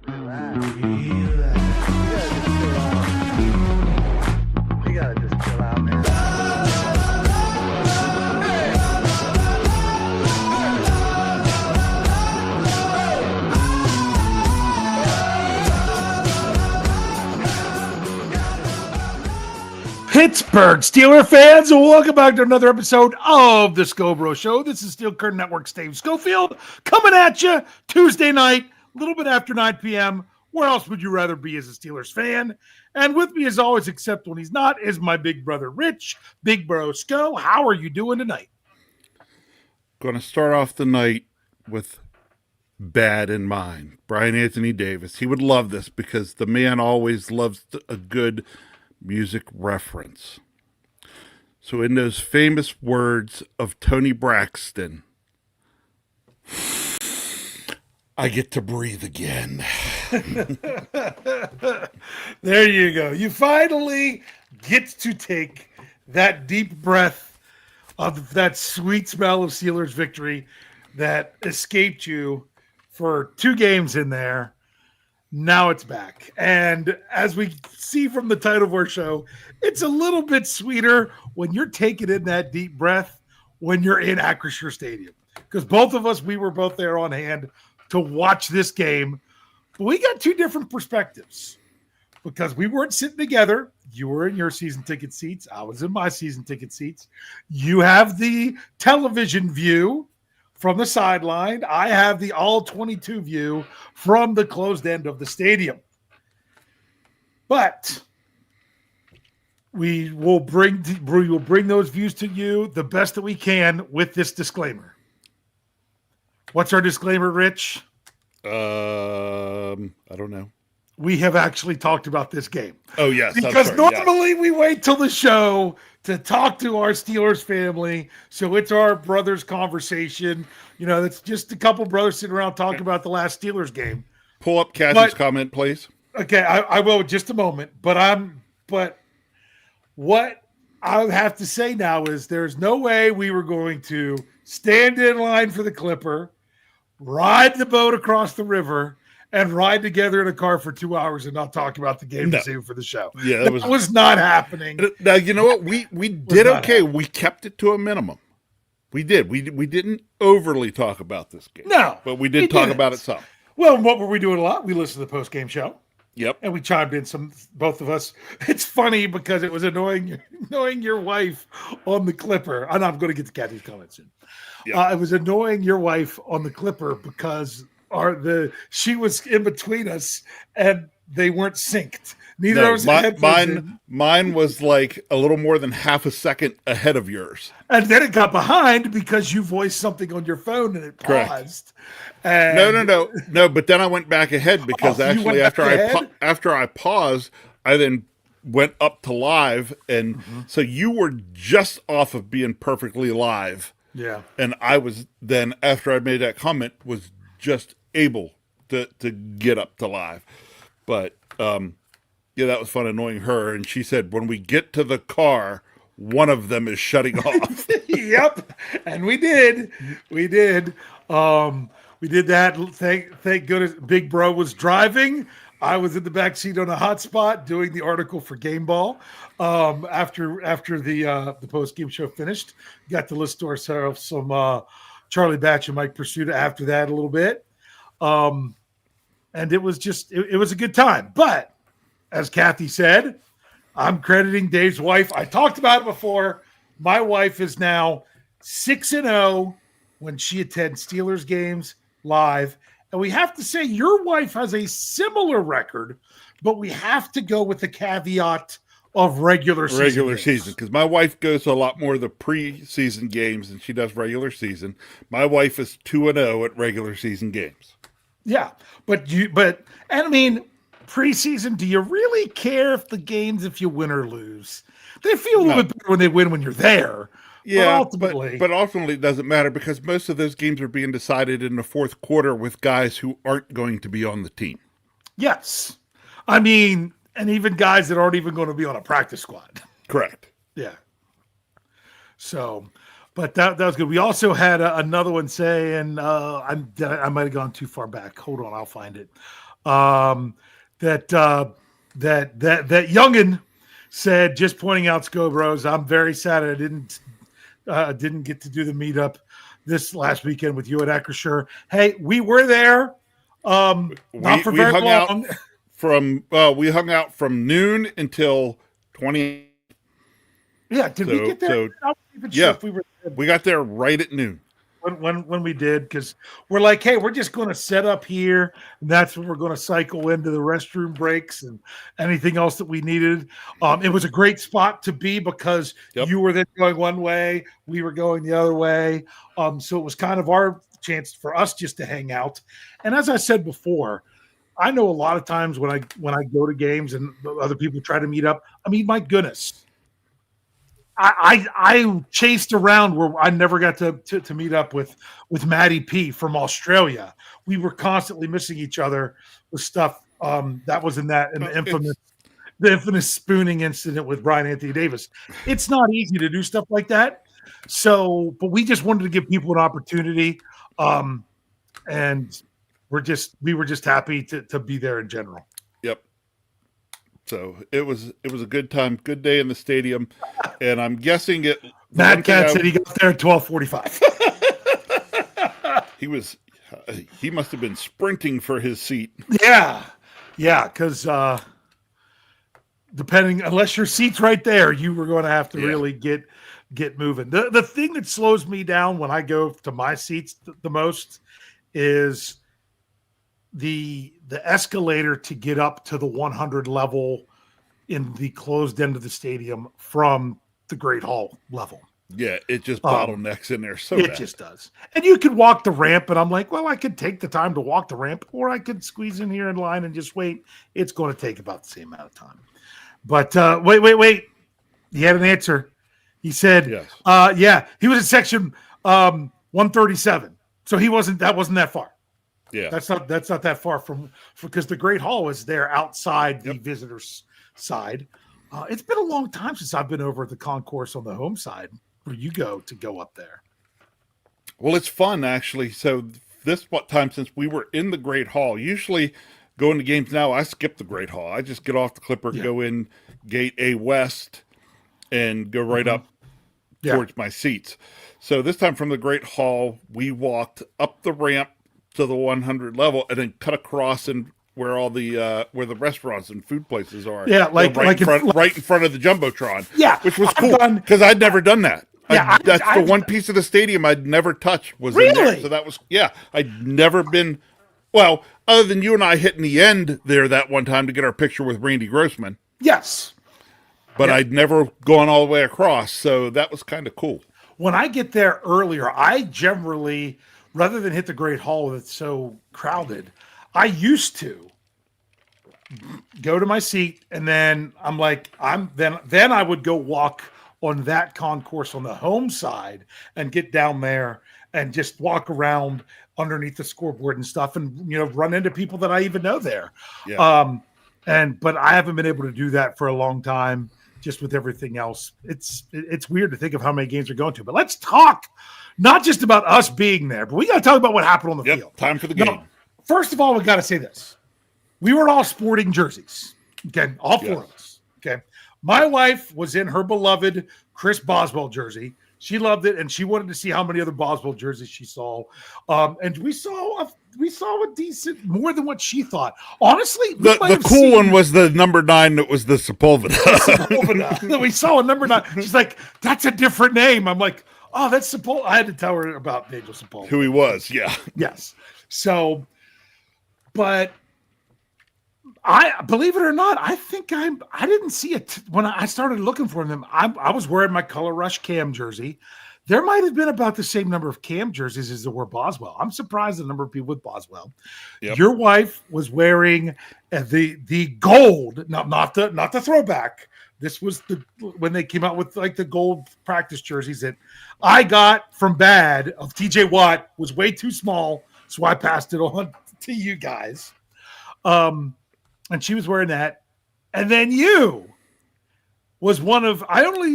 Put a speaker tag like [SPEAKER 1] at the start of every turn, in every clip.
[SPEAKER 1] You gotta just chill out, man.
[SPEAKER 2] Pittsburgh Steeler fans, welcome back to another episode of the Scho Bro Show. This is Steel Curtain Network's Dave Schofield coming at you Tuesday night, a little bit after 9 p.m. Where else would you rather be as a Steelers fan? And with me, as always, except when he's not, is my big brother Rich, Big Bro Scho. How are you doing tonight?
[SPEAKER 3] Going to start off the night with bad in mind. Brian Anthony Davis. He would love this because the man always loves a good music reference. So in those famous words of Tony Braxton, I get to breathe again.
[SPEAKER 2] There you go. You finally get to take that deep breath of that sweet smell of Steelers victory that escaped you for 2 games in there. Now it's back. And as we see from the title of our show, it's a little bit sweeter when you're taking in that deep breath when you're in Acrisure Stadium. Because both of us, we were both there on hand to watch this game. But we got 2 different perspectives because we weren't sitting together. You were in your season ticket seats. I was in my season ticket seats. You have the television view from the sideline. I have the all 22 view from the closed end of the stadium. But we will bring those views to you the best that we can with this disclaimer. What's our disclaimer, Rich?
[SPEAKER 3] I don't know.
[SPEAKER 2] We have actually talked about this game.
[SPEAKER 3] Oh, yes.
[SPEAKER 2] Because normally we wait till the show to talk to our Steelers family. So it's our brothers' conversation. You know, it's just a couple brothers sitting around talking about the last Steelers game.
[SPEAKER 3] Pull up Cassie's comment, please.
[SPEAKER 2] Okay, I will in just a moment. But what I have to say now is there's no way we were going to stand in line for the Clipper, ride the boat across the river, and ride together in a car for 2 hours and not talk about the game this evening for the show.
[SPEAKER 3] Yeah,
[SPEAKER 2] that was not happening.
[SPEAKER 3] Now, you know what? We did okay. Happening. We kept it to a minimum. We did. We didn't overly talk about this game.
[SPEAKER 2] No.
[SPEAKER 3] But we did talk about it some.
[SPEAKER 2] Well, what were we doing a lot? We listened to the post-game show.
[SPEAKER 3] Yep.
[SPEAKER 2] And we chimed in both of us. It's funny because it was annoying your wife on the Clipper. I'm going to get to Kathy's comments soon. Yep. It was annoying your wife on the Clipper because she was in between us and they weren't synced. Neither of us
[SPEAKER 3] mine was like a little more than half a second ahead of yours.
[SPEAKER 2] And then it got behind because you voiced something on your phone and it paused.
[SPEAKER 3] And no. But then I went back ahead because actually after I paused, I then went up to live, and so you were just off of being perfectly live.
[SPEAKER 2] Yeah.
[SPEAKER 3] And I was then, after I made that comment, was just able to get up to live. But yeah, that was fun annoying her. And she said, when we get to the car, one of them is shutting off.
[SPEAKER 2] Yep. And we did. We did that. Thank goodness Big Bro was driving. I was in the back seat on a hotspot doing the article for Game Ball. After the post game show finished, got to listen to ourselves some Charlie Batch and Mike Pursuta after that a little bit. And it was just it was a good time. But as Kathy said, I'm crediting Dave's wife. I talked about it before. My wife is now 6-0 when she attends Steelers games live. And we have to say your wife has a similar record, but we have to go with the caveat of regular season.
[SPEAKER 3] Because my wife goes to a lot more of the preseason games than she does regular season. My wife is 2-0 at regular season games.
[SPEAKER 2] Yeah. And I mean, preseason, do you really care if you win or lose? They feel a little bit better when they win when you're there.
[SPEAKER 3] Yeah, but ultimately it doesn't matter because most of those games are being decided in the fourth quarter with guys who aren't going to be on the team.
[SPEAKER 2] Yes. I mean, and even guys that aren't even going to be on a practice squad.
[SPEAKER 3] Correct.
[SPEAKER 2] Yeah. So, But that was good. We also had another one saying, I might have gone too far back. Hold on, I'll find it. That youngin said, just pointing out, Scho Bros, I'm very sad I didn't get to do the meetup this last weekend with you at Acrisure. Hey, we were there. Not for very long.
[SPEAKER 3] We hung out from noon until 20.
[SPEAKER 2] Yeah, did we get there?
[SPEAKER 3] So,
[SPEAKER 2] I'm not even
[SPEAKER 3] yeah,
[SPEAKER 2] sure if we were there.
[SPEAKER 3] We got there right at noon.
[SPEAKER 2] When we did, because we're like, hey, we're just going to set up here, and that's when we're going to cycle into the restroom breaks and anything else that we needed. It was a great spot to be because you were then going one way, we were going the other way. So it was kind of our chance for us just to hang out. And as I said before, I know a lot of times when I go to games and other people try to meet up, I mean, my goodness. I chased around where I never got to meet up with Maddie P from Australia. We were constantly missing each other with stuff that was in the infamous spooning incident with Brian Anthony Davis. It's not easy to do stuff like that. So, but we just wanted to give people an opportunity, and we were just happy to be there in general.
[SPEAKER 3] Yep. So it was a good time, good day in the stadium, and I'm guessing it.
[SPEAKER 2] Matt Cat said he got there at 12:45. He must have been
[SPEAKER 3] sprinting for his seat.
[SPEAKER 2] Yeah, because unless your seat's right there, you were going to have to really get moving. The thing that slows me down when I go to my seats the most is the escalator to get up to the 100 level in the closed end of the stadium from the Great Hall level.
[SPEAKER 3] Yeah, it just bottlenecks in there so
[SPEAKER 2] it
[SPEAKER 3] bad.
[SPEAKER 2] Just does. And you could walk the ramp, and I'm like, well, I could take the time to walk the ramp, or I could squeeze in here in line and just wait. It's going to take about the same amount of time. But wait. He had an answer. He said, yes. He was in section 137. So that wasn't that far.
[SPEAKER 3] Yeah,
[SPEAKER 2] that's not that far from because the Great Hall is there outside the visitors' side. It's been a long time since I've been over at the concourse on the home side where you go up there.
[SPEAKER 3] Well, it's fun actually. So time since we were in the Great Hall, usually going to games now, I skip the Great Hall. I just get off the Clipper, go in Gate A West, and go right up towards my seats. So this time from the Great Hall, we walked up the ramp to the 100 level and then cut across and where all the restaurants and food places are.
[SPEAKER 2] Yeah,
[SPEAKER 3] right in front of the Jumbotron.
[SPEAKER 2] Yeah,
[SPEAKER 3] which was cool because I'd never done that.
[SPEAKER 2] Yeah,
[SPEAKER 3] that's the one piece of the stadium I'd never touched was in there. So that was I'd never been other than you and I hitting the end there that one time to get our picture with Randy Grossman.
[SPEAKER 2] Yes,
[SPEAKER 3] but I'd never gone all the way across, so that was kind of cool.
[SPEAKER 2] When I get there earlier, I generally, rather than hit the Great Hall that's so crowded, I used to go to my seat, and then I'm like, then I would go walk on that concourse on the home side and get down there and just walk around underneath the scoreboard and stuff, and run into people that I even know there. Yeah. But I haven't been able to do that for a long time, just with everything else. It's weird to think of how many games we're going to. But let's talk not just about us being there, but we got to talk about what happened on the field.
[SPEAKER 3] Time for the game.
[SPEAKER 2] First of all, we got to say this. We were all sporting jerseys. Okay. All four of us. Okay. My wife was in her beloved Chris Boswell jersey. She loved it, and she wanted to see how many other Boswell jerseys she saw. And we saw a decent, more than what she thought. Honestly,
[SPEAKER 3] the cool one was the number 9 that was the Sepulveda.
[SPEAKER 2] We saw a number 9. She's like, that's a different name. I'm like, oh, that's Sepulveda. I had to tell her about Nigel Sepulveda.
[SPEAKER 3] Who he was,
[SPEAKER 2] Yes. So, but I believe it or not, I think I didn't see it when I started looking for them. I was wearing my Color Rush Cam jersey. There might have been about the same number of Cam jerseys as there were Boswell. I'm surprised the number of people with Boswell. Yep. Your wife was wearing the gold, not the throwback. This was when they came out with like the gold practice jerseys that I got from Bad of TJ Watt was way too small, so I passed it on to you guys. And she was wearing that, and then you was one of I only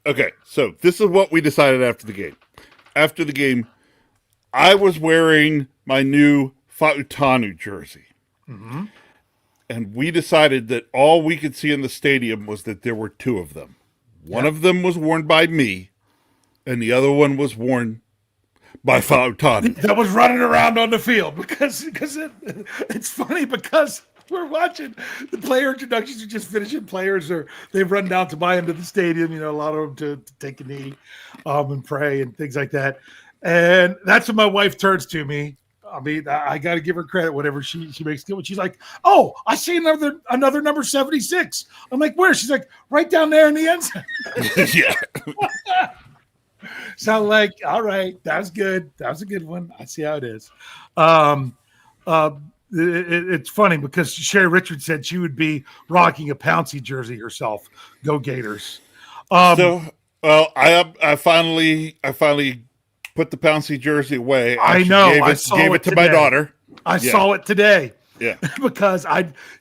[SPEAKER 3] Okay, so this is what we decided after the game. After the game, I was wearing my new Fautanu jersey.
[SPEAKER 2] Mm-hmm.
[SPEAKER 3] And we decided that all we could see in the stadium was that there were two of them. One of them was worn by me, and the other one was worn by Fautanu.
[SPEAKER 2] That was running around on the field because it's funny because we're watching the player introductions are just finishing. Players are they've run down to buy into the stadium. You know, a lot of them to take a knee, and pray and things like that. And that's when my wife turns to me. I mean, I got to give her credit. Whatever she makes good. She's like, "Oh, I see another number 76." I'm like, "Where?" She's like, "Right down there in the end zone."
[SPEAKER 3] Yeah.
[SPEAKER 2] So I'm like, all right, that was good. That was a good one. I see how it is. It's funny because Sherry Richards said she would be rocking a Pouncey jersey herself. Go Gators.
[SPEAKER 3] Well, I finally put the Pouncey jersey away.
[SPEAKER 2] I know. I
[SPEAKER 3] Gave it to my daughter.
[SPEAKER 2] I saw it today.
[SPEAKER 3] Yeah.
[SPEAKER 2] Because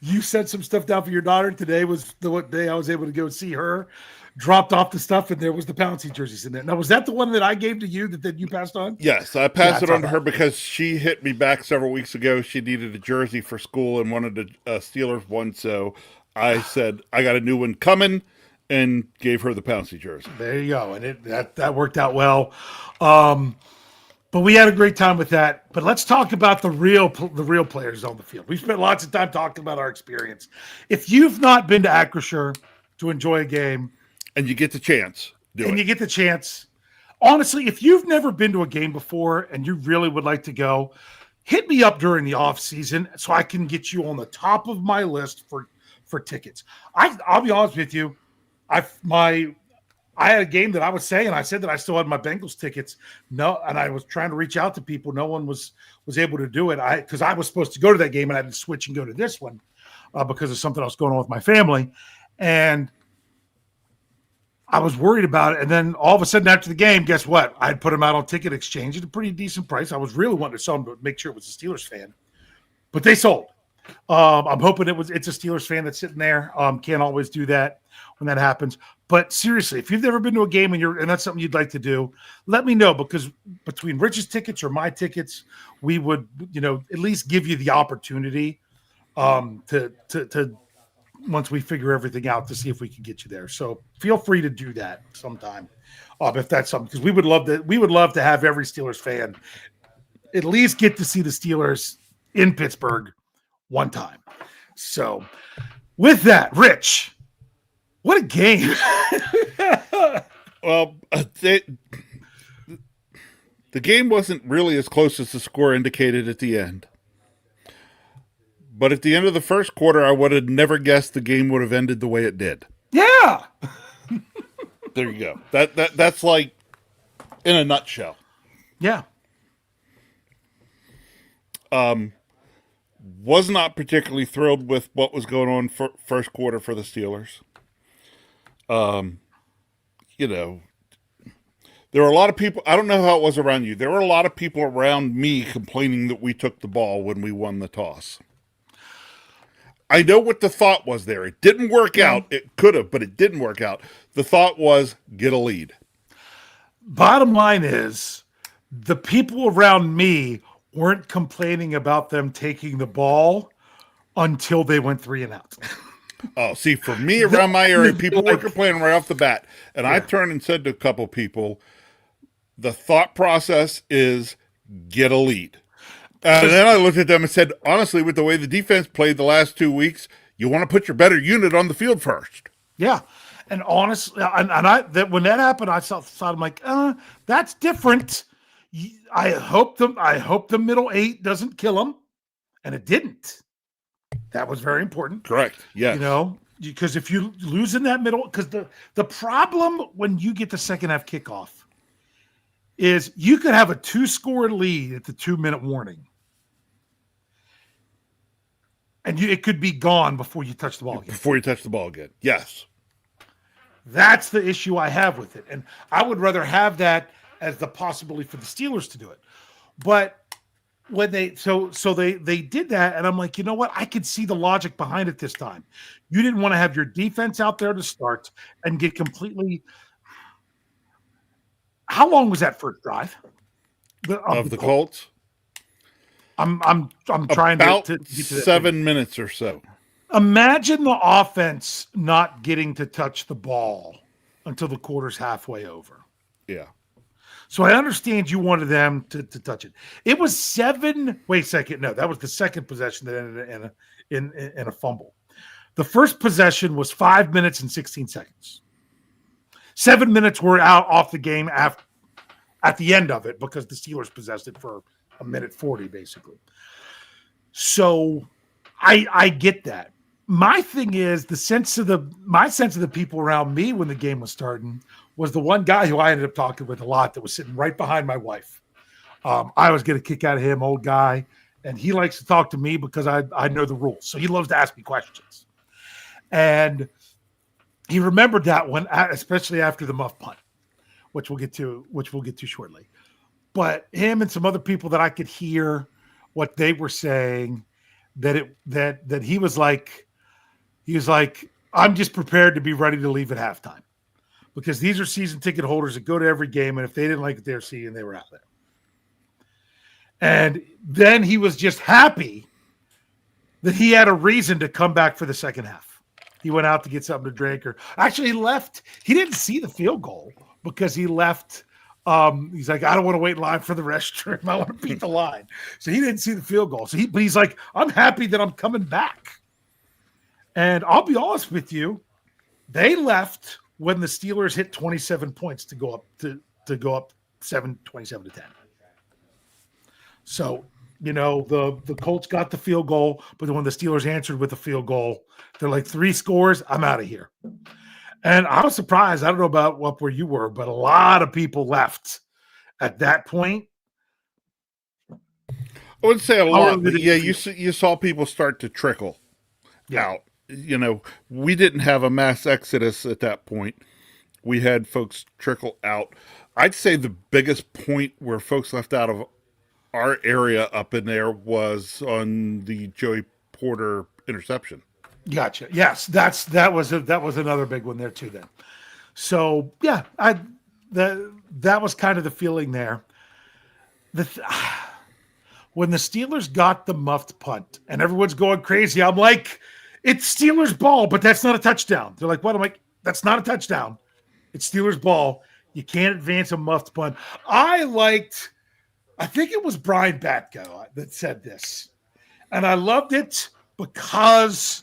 [SPEAKER 2] you sent some stuff down for your daughter. Today was the day I was able to go see her. Dropped off the stuff, and there was the Pouncey jerseys in there. Now, was that the one that I gave to you that you passed on?
[SPEAKER 3] Yes, I passed it on to her because she hit me back several weeks ago. She needed a jersey for school and wanted a Steelers one, so I said I got a new one coming and gave her the Pouncey jersey.
[SPEAKER 2] There you go, and that worked out well. But we had a great time with that. But let's talk about the real players on the field. We spent lots of time talking about our experience. If you've not been to Acrisure to enjoy a game,
[SPEAKER 3] and you get the chance,
[SPEAKER 2] you get the chance. Honestly, if you've never been to a game before and you really would like to go, hit me up during the off season so I can get you on the top of my list for tickets. I'll be honest with you, I had a game that I was saying, I said that I still had my Bengals tickets. No, and I was trying to reach out to people. No one was able to do it. Because I was supposed to go to that game and I had to switch and go to this one because of something else going on with my family, and I was worried about it. And then all of a sudden after the game, guess what? I had put them out on Ticket Exchange at a pretty decent price. I was really wanting to sell them to make sure it was a Steelers fan, but they sold. I'm hoping it's a Steelers fan that's sitting there. Can't always do that when that happens. But seriously, if you've never been to a game and that's something you'd like to do, let me know, because between Rich's tickets or my tickets, we would, at least give you the opportunity to once we figure everything out to see if we can get you there. So feel free to do that sometime. If that's something, because we would love to have every Steelers fan at least get to see the Steelers in Pittsburgh one time. So with that, Rich, what a game.
[SPEAKER 3] Well, the game wasn't really as close as the score indicated at the end. But at the end of the first quarter, I would have never guessed the game would have ended the way it did.
[SPEAKER 2] Yeah.
[SPEAKER 3] There you go. That's like in a nutshell.
[SPEAKER 2] Yeah.
[SPEAKER 3] Was not particularly thrilled with what was going on for first quarter for the Steelers. There were a lot of people. I don't know how it was around you. There were a lot of people around me complaining that we took the ball when we won the toss. I know what the thought was there. It didn't work out. It could have, but it didn't work out. The thought was get a lead.
[SPEAKER 2] Bottom line is the people around me weren't complaining about them taking the ball until they went 3 and out.
[SPEAKER 3] Oh, see, for me around my area, people were complaining right off the bat. And I turned and said to a couple people, the thought process is get a lead. And then I looked at them and said, honestly, with the way the defense played the last 2 weeks, you want to put your better unit on the field first.
[SPEAKER 2] Yeah. And honestly, when that happened, I thought I'm like, that's different. I hope the middle 8 doesn't kill them. And it didn't. That was very important.
[SPEAKER 3] Correct. Yes.
[SPEAKER 2] Because if you lose in that middle, because the problem when you get the second half kickoff is you could have a 2-score lead at the 2-minute warning. And it could be gone before you touch the ball again.
[SPEAKER 3] Before you touch the ball again. Yes.
[SPEAKER 2] That's the issue I have with it. And I would rather have that as the possibility for the Steelers to do it. But when they did that, and I'm like, you know what? I could see the logic behind it this time. You didn't want to have your defense out there to start and get completely How long was that first drive?
[SPEAKER 3] of the Colts.
[SPEAKER 2] I'm trying
[SPEAKER 3] About
[SPEAKER 2] to get to that
[SPEAKER 3] 7 minutes or so.
[SPEAKER 2] Imagine the offense not getting to touch the ball until the quarter's halfway over.
[SPEAKER 3] Yeah.
[SPEAKER 2] So I understand you wanted them to touch it. It was 7. Wait a second. No, that was the second possession that ended in a fumble. The first possession was 5 minutes and 16 seconds. 7 minutes were out off the game at the end of it because the Steelers possessed it for a minute 40, basically. So I get that. My thing is my sense of the people around me when the game was starting was the one guy who I ended up talking with a lot that was sitting right behind my wife. I was getting a kick out of him, old guy, and he likes to talk to me because I know the rules. So he loves to ask me questions. And he remembered that one, especially after the muff punt, which we'll get to shortly. But him and some other people that I could hear what they were saying, that he was like, I'm just prepared to be ready to leave at halftime because these are season ticket holders that go to every game, and if they didn't like what they were seeing, they were out there. And then he was just happy that he had a reason to come back for the second half. He went out to get something to drink, or actually he left. He didn't see the field goal because he left. He's like, I don't want to wait in line for the restroom. I want to beat the line. So he didn't see the field goal. But he's like, I'm happy that I'm coming back. And I'll be honest with you, they left when the Steelers hit 27 points to go up to go up 27 to 10. So, the Colts got the field goal, but when the Steelers answered with a field goal, they're like 3 scores, I'm out of here. And I was surprised. I don't know about where you were, but a lot of people left at that point.
[SPEAKER 3] I wouldn't say a lot, but yeah, you saw people start to trickle out. We didn't have a mass exodus at that point. We had folks trickle out. I'd say the biggest point where folks left out of our area up in there was on the Joey Porter interception.
[SPEAKER 2] Gotcha. Yes, that was another big one there too. Then, so yeah, that was kind of the feeling there. When the Steelers got the muffed punt and everyone's going crazy, I'm like, it's Steelers ball, but that's not a touchdown. They're like, what? I'm like, that's not a touchdown. It's Steelers ball. You can't advance a muffed punt. I think it was Brian Batko that said this, and I loved it because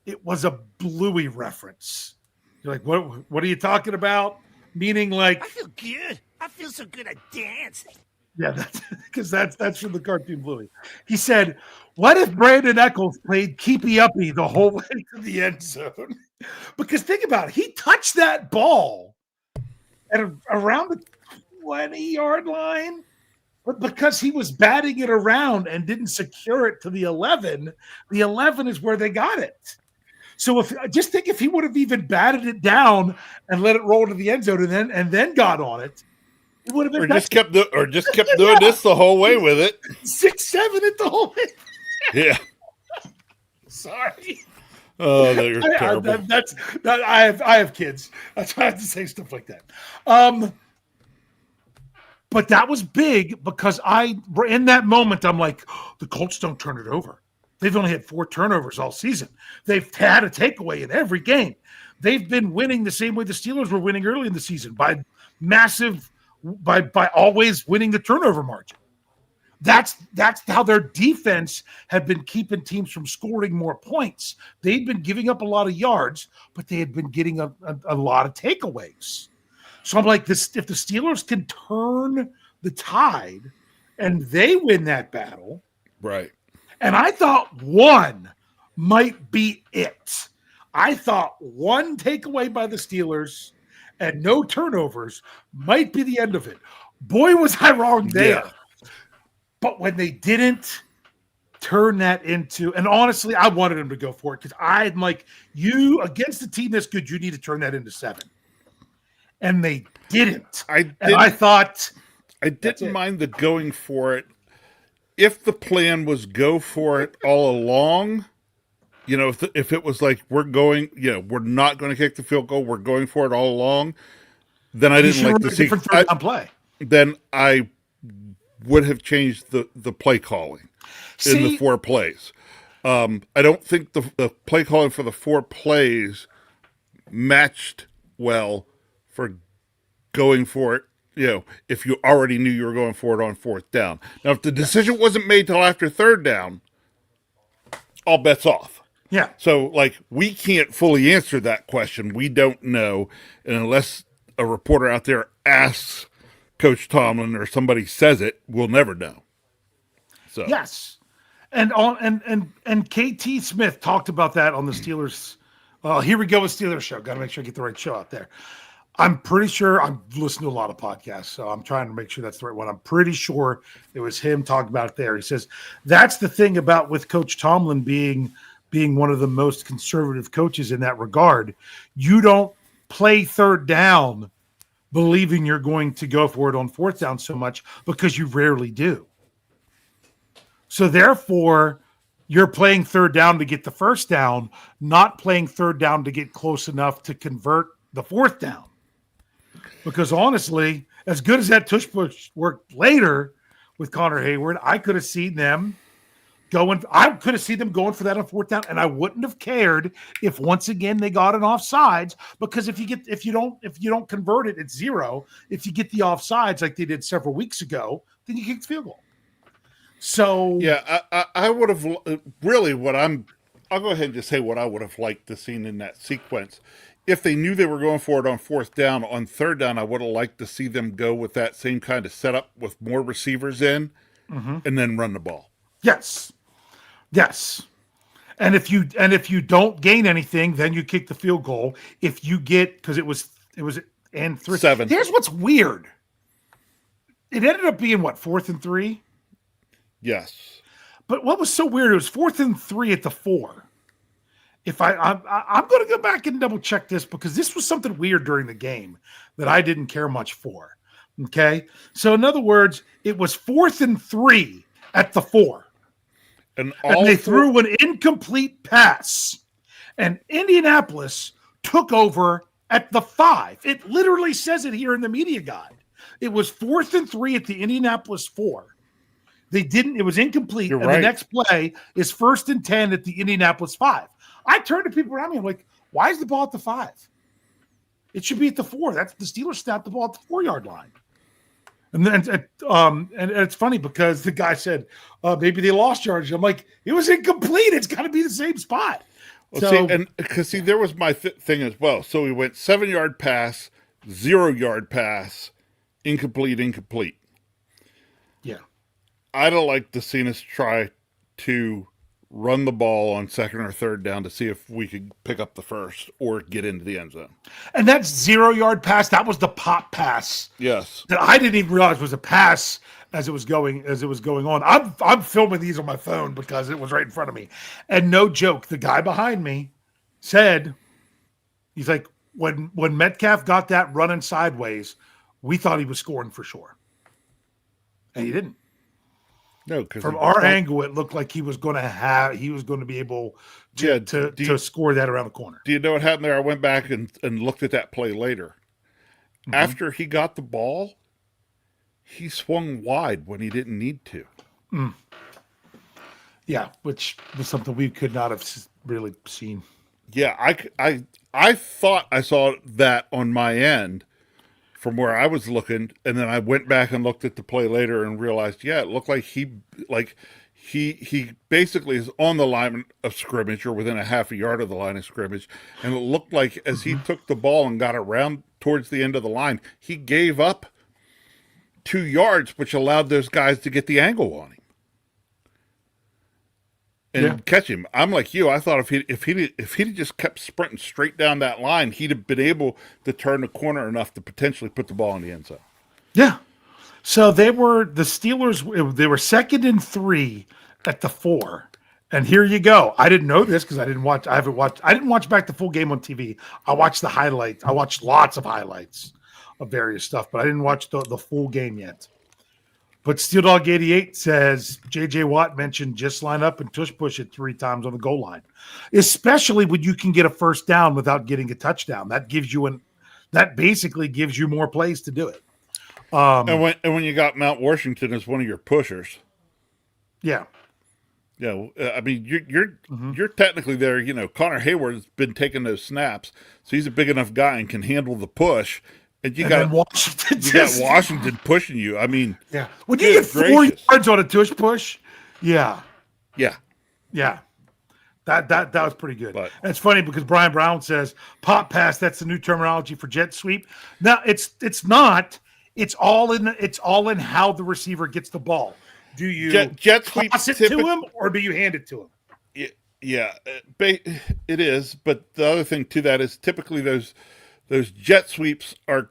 [SPEAKER 2] it was a Bluey reference. You're like, what are you talking about? Meaning like,
[SPEAKER 4] I feel good. I feel so good I dance.
[SPEAKER 2] Yeah, that's from the cartoon Bluey. He said, what if Brandon Eccles played keepy uppy the whole way to the end zone? Because think about it, he touched that ball at around the 20-yard line, but because he was batting it around and didn't secure it to the 11 is where they got it. So if he would have even batted it down and let it roll to the end zone and then got on it, it would have been
[SPEAKER 3] just kept doing this the whole way with it.
[SPEAKER 2] 6-7 it the whole way.
[SPEAKER 3] Yeah.
[SPEAKER 2] Sorry.
[SPEAKER 3] Oh, you're terrible.
[SPEAKER 2] I have kids. That's why I have to say stuff like that. But that was big because in that moment, I'm like, the Colts don't turn it over. They've only had 4 turnovers all season. They've had a takeaway in every game. They've been winning the same way the Steelers were winning early in the season by always winning the turnover margin. That's how their defense had been keeping teams from scoring more points. They'd been giving up a lot of yards, but they had been getting a lot of takeaways. So I'm like, if the Steelers can turn the tide and they win that battle,
[SPEAKER 3] right?
[SPEAKER 2] And I thought one might be it. I thought one takeaway by the Steelers and no turnovers might be the end of it. Boy, was I wrong there. Yeah. But when they didn't turn that into, and honestly, I wanted them to go for it because I'm like, you against a team that's good, you need to turn that into 7. And they didn't. I thought
[SPEAKER 3] I didn't mind the going for it. If the plan was go for it all along, if it was like we're not going to kick the field goal, we're going for it all along, then I
[SPEAKER 2] You
[SPEAKER 3] didn't
[SPEAKER 2] should
[SPEAKER 3] like
[SPEAKER 2] run
[SPEAKER 3] the
[SPEAKER 2] a different third down play.
[SPEAKER 3] Then I would have changed the play calling in the 4 plays. I don't think the play calling for the 4 plays matched well for going for it. If you already knew you were going for it on 4th down. Now, if the decision wasn't made till after 3rd down, all bets off.
[SPEAKER 2] Yeah.
[SPEAKER 3] So, we can't fully answer that question. We don't know. And unless a reporter out there asks Coach Tomlin or somebody says it, we'll never know. So
[SPEAKER 2] Yes. And KT Smith talked about that on the Steelers. Here we go with Steelers show. Got to make sure I get the right show out there. I'm pretty sure I'm listening to a lot of podcasts, so I'm trying to make sure that's the right one. I'm pretty sure it was him talking about it there. He says that's the thing about with Coach Tomlin being one of the most conservative coaches in that regard. You don't play 3rd down believing you're going to go for it on 4th down so much because you rarely do. So therefore, you're playing 3rd down to get the 1st down, not playing 3rd down to get close enough to convert the 4th down. Because honestly, as good as that tush push worked later with Connor Hayward, I could have seen them going for that on 4th down, and I wouldn't have cared if once again they got an offsides, because if you don't convert it, it's 0. If you get the offsides like they did several weeks ago, then you kick the field goal. So
[SPEAKER 3] yeah, I would have really I'll go ahead and just say what I would have liked to see in that sequence. If they knew they were going for it on 4th down, on 3rd down, I would have liked to see them go with that same kind of setup with more receivers in, and then run the ball.
[SPEAKER 2] Yes. And if you don't gain anything, then you kick the field goal. If you get, because it was and 3.
[SPEAKER 3] 7.
[SPEAKER 2] Here's what's weird. It ended up being 4th and 3.
[SPEAKER 3] Yes.
[SPEAKER 2] But what was so weird? It was 4th and 3 at the 4. If I'm going to go back and double check this, because this was something weird during the game that I didn't care much for. Okay, so in other words, it was 4th and 3 at the 4, and they threw an incomplete pass, and Indianapolis took over at the 5. It literally says it here in the media guide. It was 4th and 3 at the Indianapolis 4. It was incomplete.
[SPEAKER 3] You're
[SPEAKER 2] and
[SPEAKER 3] right.
[SPEAKER 2] The next play is 1st and 10 at the Indianapolis 5. I turned to people around me. I'm like, why is the ball at the 5? It should be at the 4. That's the Steelers snapped the ball at the 4-yard line. And then, and it's funny because the guy said, maybe they lost yardage. I'm like, it was incomplete. It's got to be the same spot.
[SPEAKER 3] Well, there was my thing as well. So we went 7-yard pass, 0-yard pass, incomplete.
[SPEAKER 2] Yeah.
[SPEAKER 3] I'd have liked to see us try to run the ball on 2nd or 3rd down to see if we could pick up the 1st or get into the end zone.
[SPEAKER 2] And that 0-yard pass, that was the pop pass.
[SPEAKER 3] Yes.
[SPEAKER 2] That I didn't even realize was a pass as it was going on. I'm filming these on my phone because it was right in front of me. And no joke, the guy behind me said, he's like, when Metcalf got that running sideways, we thought he was scoring for sure. And he didn't.
[SPEAKER 3] No, because
[SPEAKER 2] from our angle, it looked like he was going to be able to score that around the corner.
[SPEAKER 3] Do you know what happened there? I went back and looked at that play later. Mm-hmm. After he got the ball, he swung wide when he didn't need to.
[SPEAKER 2] Mm. Yeah, which was something we could not have really seen.
[SPEAKER 3] Yeah, I thought I saw that on my end from where I was looking, and then I went back and looked at the play later and realized, yeah, it looked like he basically is on the line of scrimmage or within a half a yard of the line of scrimmage, and it looked like as he took the ball and got around towards the end of the line, he gave up 2 yards, which allowed those guys to get the angle on him and catch him. I'm like you. I thought if he'd just kept sprinting straight down that line, he'd have been able to turn the corner enough to potentially put the ball in the end zone.
[SPEAKER 2] Yeah. So the Steelers. They were 2nd and 3 at the 4, and here you go. I didn't know this because I didn't watch. I didn't watch back the full game on TV. I watched the highlights. I watched lots of highlights of various stuff, but I didn't watch the full game yet. But Steel Dog 88 says J.J. Watt mentioned just line up and tush push it 3 times on the goal line, especially when you can get a first down without getting a touchdown. That gives you that basically gives you more plays to do it.
[SPEAKER 3] And when you got Mount Washington as one of your pushers,
[SPEAKER 2] Yeah.
[SPEAKER 3] yeah, I mean you're technically there. You know, Connor Hayward's been taking those snaps, so he's a big enough guy and can handle the push. And you
[SPEAKER 2] then
[SPEAKER 3] got
[SPEAKER 2] Washington.
[SPEAKER 3] Washington pushing you. I mean,
[SPEAKER 2] Yeah. When you
[SPEAKER 3] good
[SPEAKER 2] get 4
[SPEAKER 3] gracious.
[SPEAKER 2] yards on a tush push, yeah.
[SPEAKER 3] Yeah,
[SPEAKER 2] Yeah. That was pretty good.
[SPEAKER 3] But-
[SPEAKER 2] And it's funny because Brian Brown says pop pass, that's the new terminology for jet sweep. Now it's not. It's all in how the receiver gets the ball. Do you
[SPEAKER 3] jet sweep
[SPEAKER 2] toss it to him or do you hand it to him?
[SPEAKER 3] Yeah, it is. But the other thing to that is typically those jet sweeps are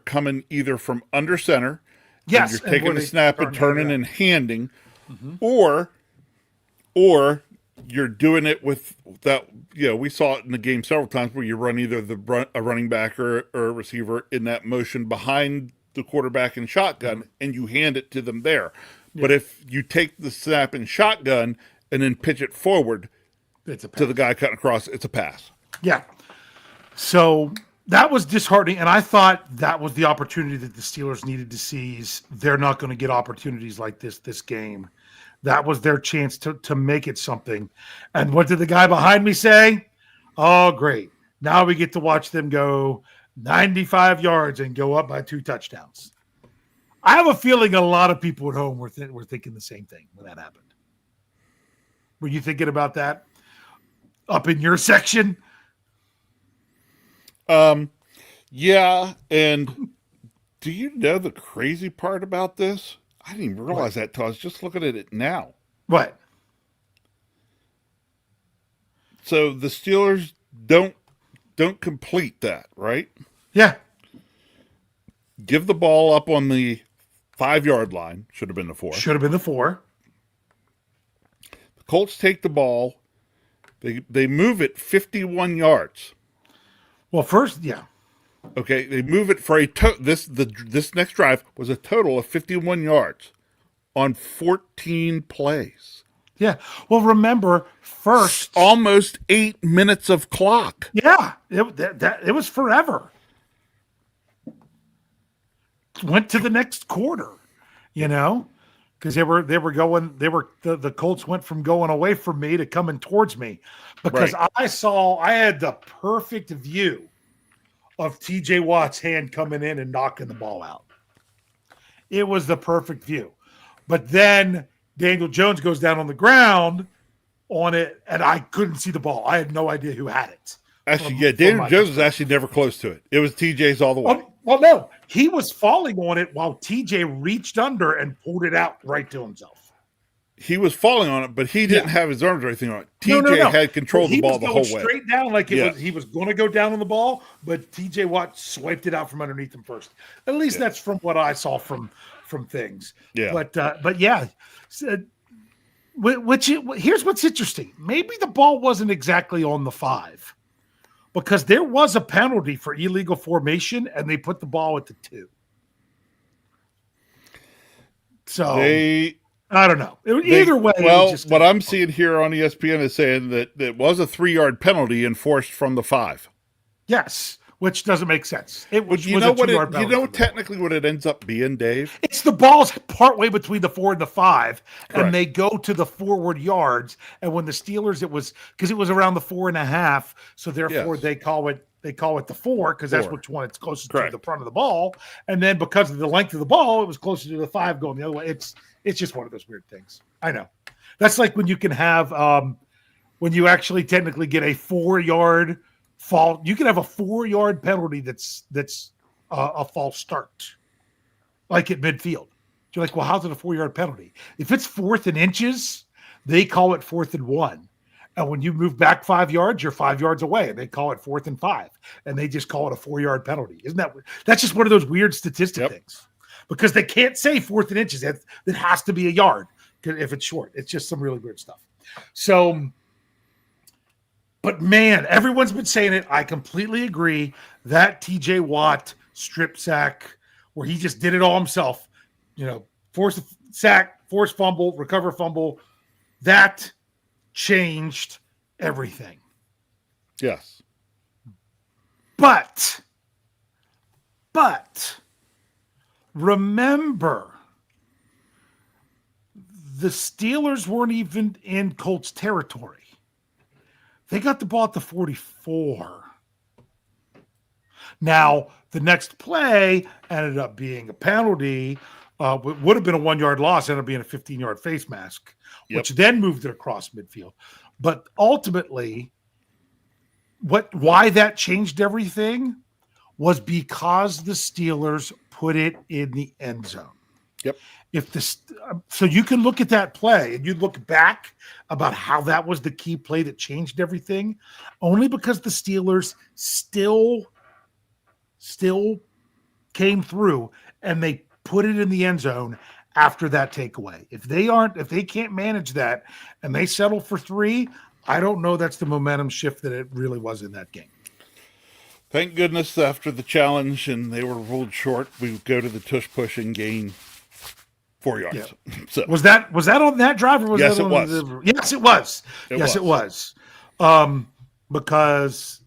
[SPEAKER 3] coming either from under center,
[SPEAKER 2] Yes,
[SPEAKER 3] and you're
[SPEAKER 2] and
[SPEAKER 3] taking
[SPEAKER 2] where
[SPEAKER 3] the
[SPEAKER 2] they
[SPEAKER 3] snap
[SPEAKER 2] turn
[SPEAKER 3] and
[SPEAKER 2] it,
[SPEAKER 3] turning
[SPEAKER 2] yeah.
[SPEAKER 3] and handing, or you're doing it with that. You know, we saw it in the game several times where you run either a running back or a receiver in that motion behind the quarterback in shotgun, and you hand it to them there. But if you take the snap in shotgun and then pitch it forward
[SPEAKER 2] It's a
[SPEAKER 3] to the guy cutting across, it's a pass.
[SPEAKER 2] Yeah. So that was disheartening, and I thought that was the opportunity that the Steelers needed to seize. They're not going to get opportunities like this game. That was their chance to make it something. And what did the guy behind me say? Oh, great. Now we get to watch them go 95 yards and go up by 2 touchdowns. I have a feeling a lot of people at home were thinking the same thing when that happened. Were you thinking about that up in your section?
[SPEAKER 3] Yeah, and do you know the crazy part about this? I didn't even realize that till I was just looking at it now.
[SPEAKER 2] What?
[SPEAKER 3] So the Steelers don't complete that, right?
[SPEAKER 2] Yeah.
[SPEAKER 3] Give the ball up on the 5-yard line. Should have been the 4.
[SPEAKER 2] Should have been the 4.
[SPEAKER 3] The Colts take the ball. They move it 51 yards.
[SPEAKER 2] Well, first, yeah.
[SPEAKER 3] Okay, they move it for this next drive was a total of 51 yards on 14 plays.
[SPEAKER 2] Yeah. Well, remember, first.
[SPEAKER 3] Almost 8 minutes of clock.
[SPEAKER 2] Yeah. It was forever. Went to the next quarter, because the Colts went from going away from me to coming towards me because
[SPEAKER 3] Right.
[SPEAKER 2] I had the perfect view of TJ Watt's hand coming in and knocking the ball out. It was the perfect view. But then Daniel Jones goes down on the ground on it, and I couldn't see the ball. I had no idea who had it.
[SPEAKER 3] Actually, Daniel Jones was actually never close to it. It was TJ's all the way.
[SPEAKER 2] Well, no. He was falling on it while TJ reached under and pulled it out right to himself.
[SPEAKER 3] He was falling on it, but he didn't have his arms or anything on it. TJ
[SPEAKER 2] No.
[SPEAKER 3] had control of the ball the whole way.
[SPEAKER 2] Straight down like
[SPEAKER 3] Yeah.
[SPEAKER 2] he was going to go down on the ball, but TJ Watt swiped it out from underneath him first. At least that's from what I saw from things.
[SPEAKER 3] Yeah.
[SPEAKER 2] But yeah. Here's what's interesting. Maybe the ball wasn't exactly on the 5 because there was a penalty for illegal formation and they put the ball at the 2. So I don't know. Either way.
[SPEAKER 3] Well, what I'm seeing here on ESPN is saying that it was a 3-yard penalty enforced from the 5.
[SPEAKER 2] Yes, which doesn't make sense. It was,
[SPEAKER 3] You
[SPEAKER 2] was
[SPEAKER 3] know
[SPEAKER 2] a 2-yard penalty for the
[SPEAKER 3] technically what it ends up being, Dave?
[SPEAKER 2] It's the ball's partway between the 4 and the 5,
[SPEAKER 3] Correct.
[SPEAKER 2] and they go to the forward yards. And when the Steelers, it was around the 4.5, so therefore
[SPEAKER 3] Yes.
[SPEAKER 2] they call it the 4 because that's
[SPEAKER 3] 4.
[SPEAKER 2] which one it's closest
[SPEAKER 3] Correct.
[SPEAKER 2] to the front of the ball. And then because of the length of the ball, it was closer to the 5 going the other way. It's just one of those weird things. I know. That's like when you can have when you actually technically get a 4-yard fall. You can have a 4-yard penalty that's a false start, like at midfield. You're like, well, how's it a 4-yard penalty? If it's 4th and inches, they call it 4th and 1. And when you move back 5 yards, you're 5 yards away. And they call it 4th and 5. And they just call it a 4-yard penalty. Isn't that's just one of those weird statistic things. Because they can't say 4th and inches. It has to be a yard if it's short. It's just some really weird stuff. So, but man, everyone's been saying it. I completely agree. That TJ Watt strip sack where he just did it all himself, force a sack, force fumble, recover fumble, that changed everything.
[SPEAKER 3] Yes.
[SPEAKER 2] But But remember, the Steelers weren't even in Colts territory. They got the ball at the 44. Now, the next play ended up being a penalty. Would have been a 1-yard loss, ended up being a 15-yard face mask, which then moved it across midfield. But ultimately, why that changed everything was because the Steelers put it in the end zone.
[SPEAKER 3] Yep.
[SPEAKER 2] So you can look at that play and you look back about how that was the key play that changed everything, only because the Steelers still came through and they put it in the end zone after that takeaway. If they can't manage that and they settle for 3, I don't know that's the momentum shift that it really was in that game.
[SPEAKER 3] Thank goodness after the challenge and they were ruled short, we would go to the tush push and gain 4 yards.
[SPEAKER 2] Yeah.
[SPEAKER 3] So
[SPEAKER 2] Was that on that drive? Or was
[SPEAKER 3] yes,
[SPEAKER 2] that
[SPEAKER 3] it
[SPEAKER 2] on
[SPEAKER 3] was.
[SPEAKER 2] Yes, it was. It was. Because,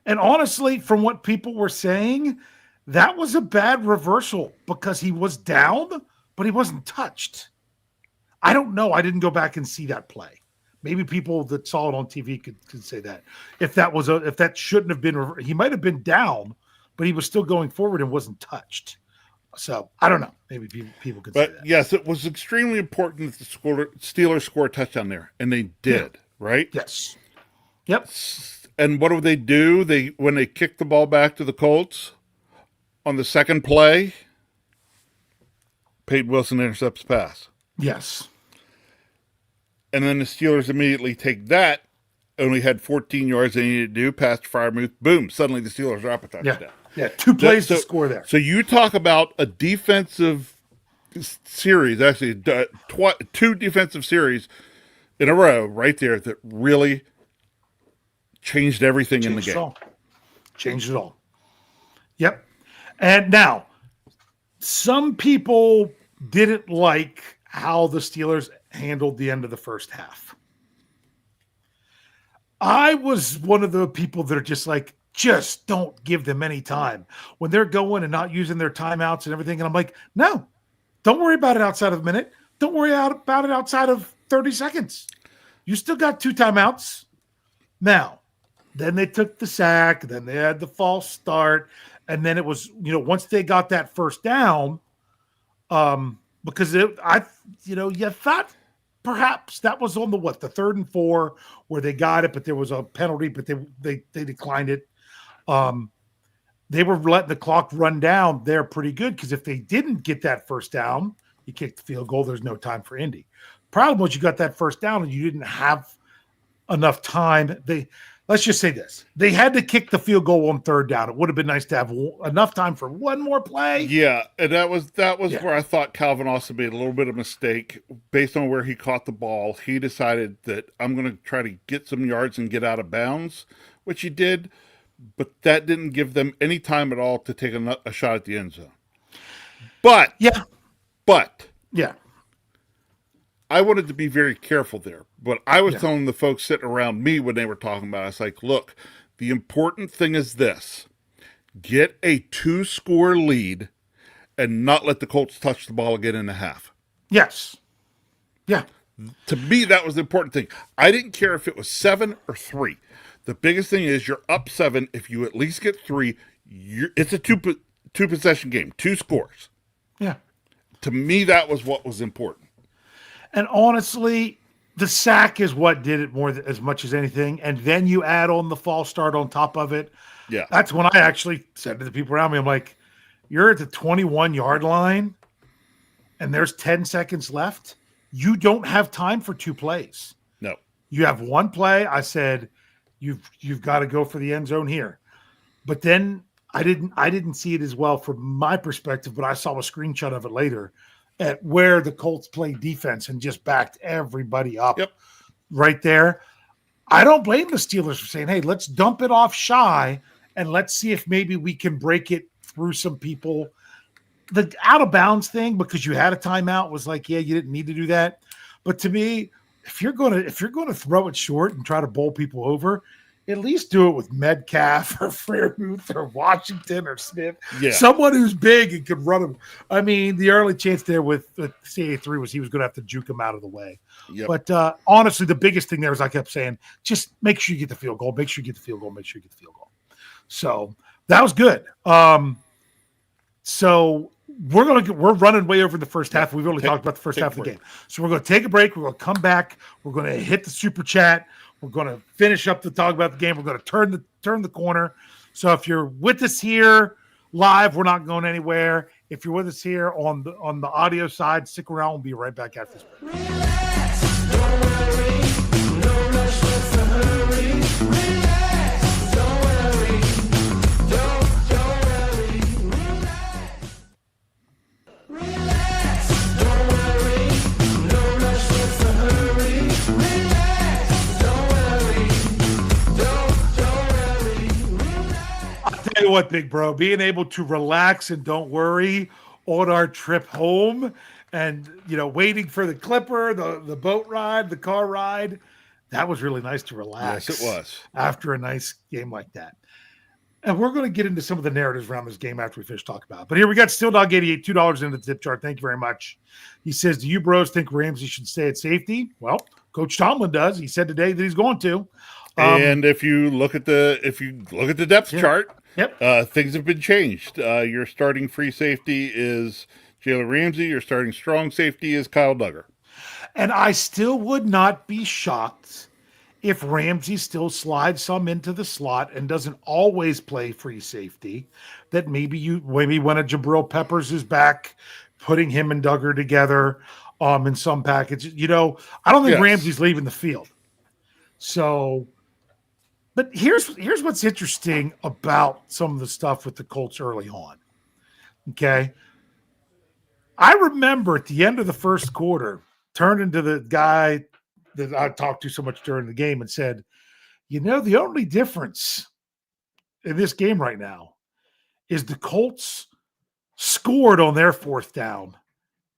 [SPEAKER 2] and honestly, from what people were saying, that was a bad reversal because he was down, but he wasn't touched. I don't know. I didn't go back and see that play. Maybe people that saw it on TV could say that. If that shouldn't have been, he might have been down, but he was still going forward and wasn't touched. So I don't know. Maybe people could say that.
[SPEAKER 3] But yes, it was extremely important that the Steelers score a touchdown there, and they did, right?
[SPEAKER 2] Yes. Yep.
[SPEAKER 3] And what do? When they kicked the ball back to the Colts on the second play, Peyton Wilson intercepts the pass.
[SPEAKER 2] Yes.
[SPEAKER 3] And then the Steelers immediately take that, only had 14 yards they needed to do, past Freiermuth, boom, suddenly the Steelers are up a touchdown.
[SPEAKER 2] Yeah, 2 plays to score there.
[SPEAKER 3] So you talk about a defensive series, actually 2 defensive series in a row right there that really changed everything in the game.
[SPEAKER 2] Changed it all. Yep. And now, some people didn't like how the Steelers handled the end of the first half. I was one of the people that are just like, just don't give them any time when they're going and not using their timeouts and everything. And I'm like, no, don't worry about it outside of a minute. Don't worry about it outside of 30 seconds. You still got 2 timeouts. Now, then they took the sack. Then they had the false start. And then it was, once they got that first down, because you thought perhaps that was on the 3rd and 4 where they got it, but there was a penalty, but they declined it. They were letting the clock run down there pretty good because if they didn't get that first down, you kick the field goal, there's no time for Indy. Problem was you got that first down and you didn't have enough time. Let's just say this. They had to kick the field goal on 3rd down. It would have been nice to have enough time for one more play.
[SPEAKER 3] Yeah, and that was where I thought Calvin also made a little bit of mistake based on where he caught the ball. He decided that I'm going to try to get some yards and get out of bounds, which he did, but that didn't give them any time at all to take a shot at the end zone. But I wanted to be very careful there. But I was telling the folks sitting around me when they were talking about it, I was like, look, the important thing is this. Get a 2-score lead and not let the Colts touch the ball again in the half.
[SPEAKER 2] Yes. Yeah.
[SPEAKER 3] To me, that was the important thing. I didn't care if it was 7 or 3. The biggest thing is you're up 7. If you at least get 3, it's a two-possession game, 2 scores.
[SPEAKER 2] Yeah.
[SPEAKER 3] To me, that was what was important.
[SPEAKER 2] And honestly, the sack is what did it as much as anything. And then you add on the false start on top of it.
[SPEAKER 3] Yeah.
[SPEAKER 2] That's when I actually said to the people around me, I'm like, you're at the 21-yard line and there's 10 seconds left. You don't have time for 2 plays.
[SPEAKER 3] No.
[SPEAKER 2] You have 1 play. I said, you've got to go for the end zone here. But then I didn't see it as well from my perspective, but I saw a screenshot of it later at where the Colts played defense and just backed everybody up right there. I don't blame the Steelers for saying, hey, let's dump it off shy and let's see if maybe we can break it through some people. The out of bounds thing, because you had a timeout, was like, yeah, you didn't need to do that. But to me, if you're going to throw it short and try to bowl people over, at least do it with Metcalf or Freiermuth or Washington or Smith.
[SPEAKER 3] Yeah.
[SPEAKER 2] Someone who's big and could run him. I mean, the early chance there with CA3 was he was going to have to juke him out of the way.
[SPEAKER 3] Yep.
[SPEAKER 2] But honestly, the biggest thing there is I kept saying, just make sure you get the field goal. Make sure you get the field goal. Make sure you get the field goal. So that was good. So we're running way over in the first half. We've only talked about the first half of the game. So we're going to take a break. We're going to come back. We're going to hit the super chat. We're going to finish up the talk about the game. We're going to turn the corner. So if you're with us here live, we're not going anywhere. If you're with us here on the audio side, stick around. We'll be right back after this break.
[SPEAKER 5] Relax, don't worry, no rush, what's the hurry? Relax, don't worry, don't worry. Relax, don't worry, no rush, what's the hurry? Relax, don't worry, don't worry. Relax.
[SPEAKER 2] I'll tell you what, Big Bro, being able to relax and don't worry on our trip home and, waiting for the Clipper, the boat ride, the car ride, that was really nice to relax.
[SPEAKER 3] Yes, it was.
[SPEAKER 2] After a nice game like that. And we're going to get into some of the narratives around this game after we finish talking about it. But here we got Steel Dog 88, $2 in the tip jar. Thank you very much. He says, do you bros think Ramsey should stay at safety? Well, Coach Tomlin does. He said today that he's going to.
[SPEAKER 3] And if you look at the depth chart,
[SPEAKER 2] Yep.
[SPEAKER 3] things have been changed. Your starting free safety is Jalen Ramsey. Your starting strong safety is Kyle Duggar.
[SPEAKER 2] And I still would not be shocked if Ramsey still slides some into the slot and doesn't always play free safety, that maybe when a Jabril Peppers is back, putting him and Duggar together in some package. I don't think Ramsey's leaving the field. So, but here's what's interesting about some of the stuff with the Colts early on. Okay. I remember at the end of the first quarter, turned into the guy that I talked to so much during the game and said, the only difference in this game right now is the Colts scored on their fourth down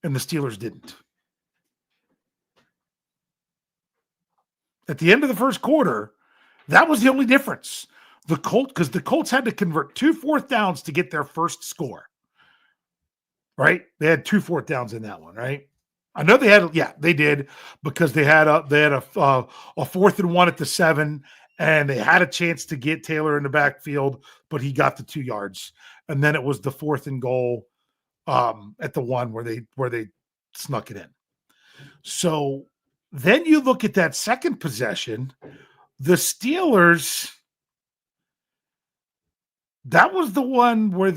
[SPEAKER 2] and the Steelers didn't. At the end of the first quarter, that was the only difference. Because the Colts had to convert 2 fourth downs to get their first score. Right? They had 2 fourth downs in that one, right? I know they had, they did, because they had a 4th and 1 at the 7, and they had a chance to get Taylor in the backfield, but he got the 2 yards, and then it was the 4th and goal at the 1 where they snuck it in. So then you look at that second possession, the Steelers. That was the one where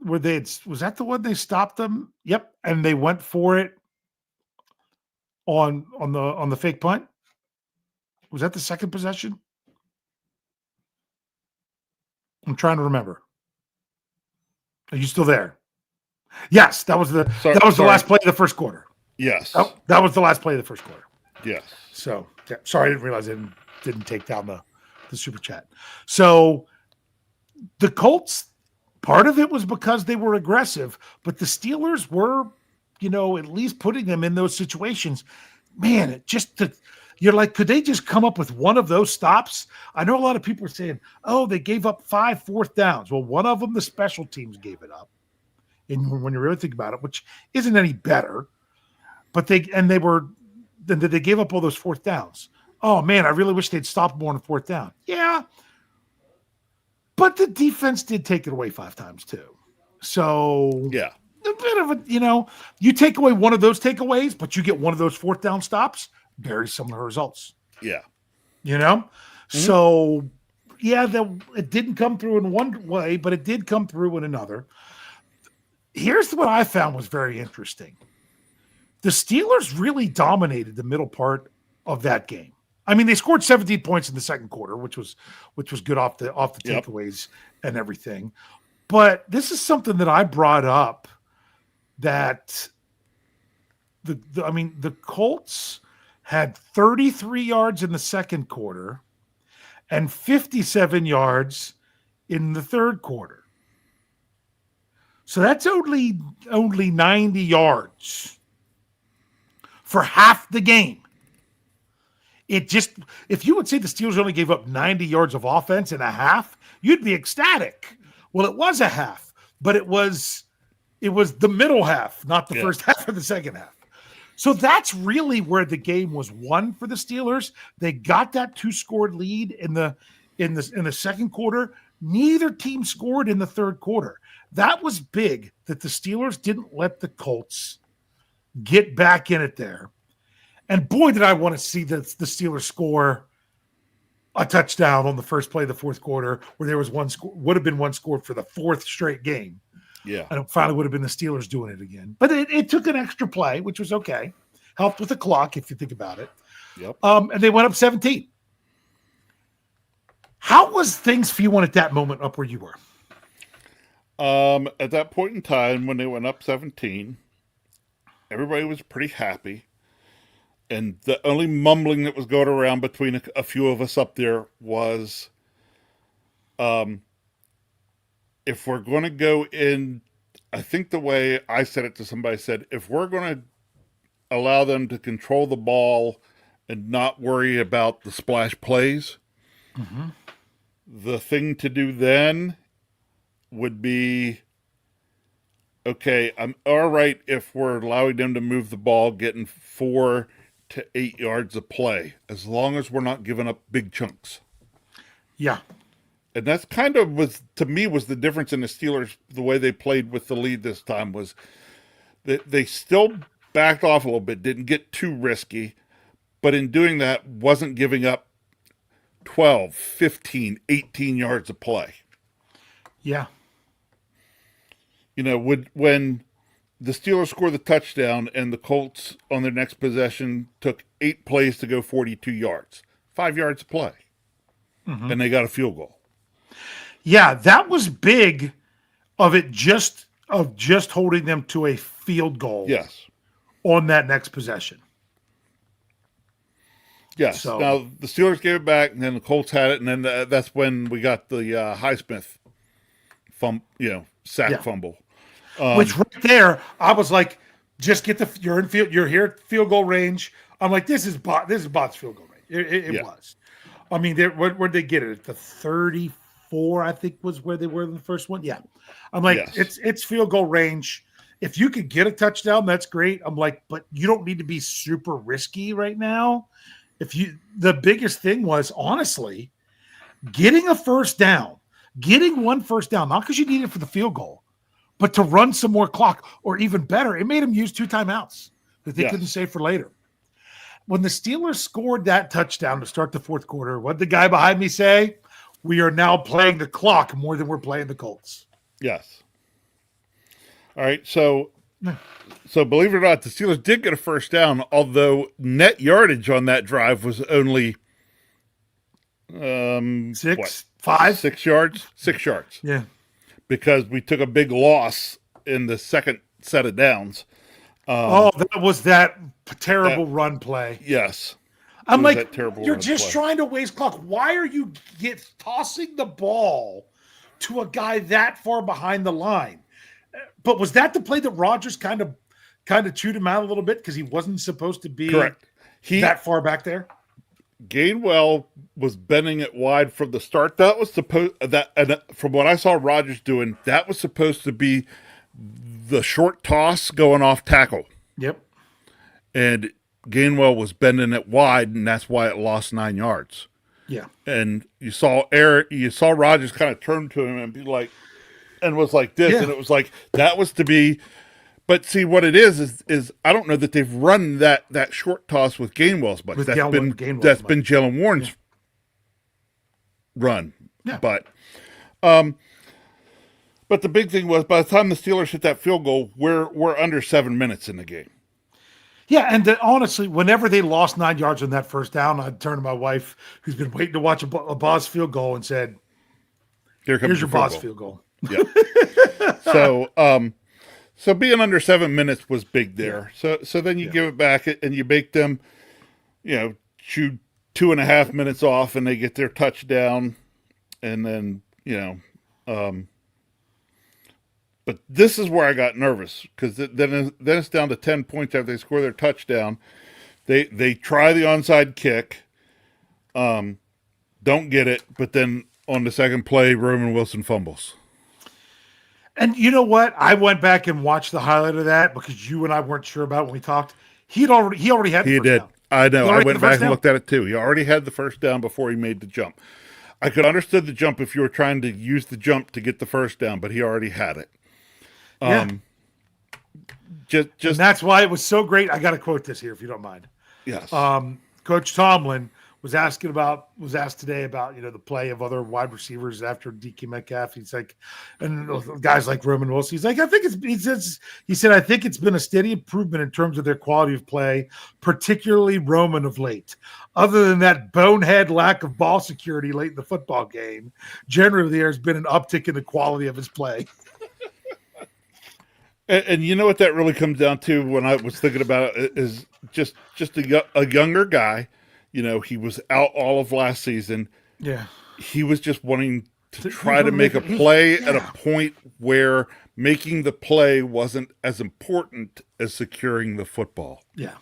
[SPEAKER 2] was that the one they stopped them? Yep, and they went for it. On the fake punt? Was that the second possession? I'm trying to remember. Are you still there? Yes, that was the last play of the first quarter.
[SPEAKER 3] Yes.
[SPEAKER 2] Oh, that was the last play of the first quarter.
[SPEAKER 3] Yes.
[SPEAKER 2] So, sorry, I didn't realize I didn't take down the super chat. So, the Colts, part of it was because they were aggressive, but the Steelers were, at least putting them in those situations. Man, you're like, could they just come up with one of those stops? I know a lot of people are saying, oh, they gave up 5 fourth downs. Well, one of them, the special teams gave it up. And when you really think about it, which isn't any better, but they gave up all those fourth downs. Oh man, I really wish they'd stopped more on the 4th down. Yeah. But the defense did take it away 5 times too. So
[SPEAKER 3] yeah.
[SPEAKER 2] A bit of a, you take away one of those takeaways, but you get one of those 4th down stops, very similar results.
[SPEAKER 3] Yeah.
[SPEAKER 2] Mm-hmm. So, it didn't come through in one way, but it did come through in another. Here's what I found was very interesting. The Steelers really dominated the middle part of that game. I mean, they scored 17 points in the second quarter, which was good off the takeaways and everything. But this is something that I brought up, that the Colts had 33 yards in the second quarter and 57 yards in the third quarter. So that's only 90 yards for half the game. It just, if you would say the Steelers only gave up 90 yards of offense in a half, you'd be ecstatic. Well, it was a half, but it was the middle half, not the first half or the second half. So that's really where the game was won for the Steelers. They got that 2-score lead in the second quarter. Neither team scored in the third quarter. That was big that the Steelers didn't let the Colts get back in it there. And boy, did I want to see the Steelers score a touchdown on the first play of the fourth quarter, where there was would have been one scored for the fourth straight game.
[SPEAKER 3] Yeah.
[SPEAKER 2] And it finally would have been the Steelers doing it again. But it took an extra play, which was okay. Helped with the clock, if you think about it.
[SPEAKER 3] Yep.
[SPEAKER 2] And they went up 17. How was things feeling at that moment up where you were?
[SPEAKER 3] At that point in time, when they went up 17, everybody was pretty happy. And the only mumbling that was going around between a few of us up there was, if we're going to go in, I think the way I said it to somebody, said, if we're going to allow them to control the ball and not worry about the splash plays, the thing to do then would be, okay, I'm all right if we're allowing them to move the ball, getting 4 to 8 yards of play, as long as we're not giving up big chunks.
[SPEAKER 2] Yeah.
[SPEAKER 3] And that's kind of was the difference in the Steelers, the way they played with the lead this time, was that they still backed off a little bit, didn't get too risky, but in doing that wasn't giving up 12, 15, 18 yards of play.
[SPEAKER 2] Yeah.
[SPEAKER 3] You know, when the Steelers scored the touchdown and the Colts on their next possession took 8 plays to go 42 yards, 5 yards of play, and they got a field goal.
[SPEAKER 2] Yeah, that was big of just holding them to a field goal.
[SPEAKER 3] Yes.
[SPEAKER 2] On that next possession.
[SPEAKER 3] Yes.
[SPEAKER 2] So,
[SPEAKER 3] now the Steelers gave it back, and then the Colts had it, and then that's when we got the Highsmith sack fumble.
[SPEAKER 2] Which right there, I was like, just get you're here at field goal range. I'm like, this is Bot's field goal range. It was. I mean, where'd they get it? At the 34, I think, was where they were in the first one. Yeah. I'm like, it's field goal range. If you could get a touchdown, that's great. I'm like, but you don't need to be super risky right now. The biggest thing was, honestly, getting a first down, getting one first down, not because you need it for the field goal, but to run some more clock, or even better, it made them use 2 timeouts that they couldn't save for later. When the Steelers scored that touchdown to start the fourth quarter, what did the guy behind me say? We are now playing the clock more than we're playing the Colts.
[SPEAKER 3] Yes. All right, so believe it or not, the Steelers did get a first down, although net yardage on that drive was only
[SPEAKER 2] 6
[SPEAKER 3] yards. 6 yards.
[SPEAKER 2] Yeah.
[SPEAKER 3] Because we took a big loss in the second set of downs.
[SPEAKER 2] That was that terrible run play.
[SPEAKER 3] Yes.
[SPEAKER 2] I'm like, you're just trying to waste clock. Why are you tossing the ball to a guy that far behind the line? But was that the play that Rodgers kind of chewed him out a little bit because he wasn't supposed to be that far back there?
[SPEAKER 3] Gainwell was bending it wide from the start. That was from what I saw Rodgers doing, that was supposed to be the short toss going off tackle.
[SPEAKER 2] Yep.
[SPEAKER 3] And Gainwell was bending it wide, and that's why it lost 9 yards.
[SPEAKER 2] Yeah.
[SPEAKER 3] And you saw Rodgers kind of turn to him and be like, and was like this, and it was like that was to be. But see, what it is I don't know that they've run that short toss with Gainwell's much. That's been Jalen Warren's run.
[SPEAKER 2] Yeah.
[SPEAKER 3] But the big thing was, by the time the Steelers hit that field goal, we're under 7 minutes in the game.
[SPEAKER 2] Yeah, and honestly, whenever they lost 9 yards on that first down, I'd turn to my wife, who's been waiting to watch a Boz field goal, and said, "Here's your Boz field goal."
[SPEAKER 3] Yeah. So being under 7 minutes was big there. So then you give it back and you make them, chew 2.5 minutes off, and they get their touchdown, and then but this is where I got nervous, because then it's down to 10 points after they score their touchdown. They try the onside kick. don't get it, but then on the second play, Roman Wilson fumbles.
[SPEAKER 2] And you know what? I went back and watched the highlight of that because you and I weren't sure about it when we talked. He already had the
[SPEAKER 3] He
[SPEAKER 2] first
[SPEAKER 3] did.
[SPEAKER 2] down.
[SPEAKER 3] I know.
[SPEAKER 2] He
[SPEAKER 3] I
[SPEAKER 2] already
[SPEAKER 3] went
[SPEAKER 2] had the
[SPEAKER 3] back
[SPEAKER 2] first
[SPEAKER 3] and
[SPEAKER 2] down.
[SPEAKER 3] looked at it too. He already had the first down before he made the jump. I could understood the jump if you were trying to use the jump to get the first down, but he already had it.
[SPEAKER 2] Yeah.
[SPEAKER 3] Just
[SPEAKER 2] And that's why it was so great. I got to quote this here if you don't mind.
[SPEAKER 3] yes.
[SPEAKER 2] Coach Tomlin was asked today about the play of other wide receivers after DK Metcalf. He's like, and guys like Roman Wilson. He's like, I think I think it's been a steady improvement in terms of their quality of play, particularly Roman of late. Other than that bonehead lack of ball security late in the football game, generally there has been an uptick in the quality of his play.
[SPEAKER 3] And you know what that really comes down to when I was thinking about it is just a younger guy. He was out all of last season.
[SPEAKER 2] Yeah.
[SPEAKER 3] He was just wanting to try to make a play at a point where making the play wasn't as important as securing the football.
[SPEAKER 2] Yeah.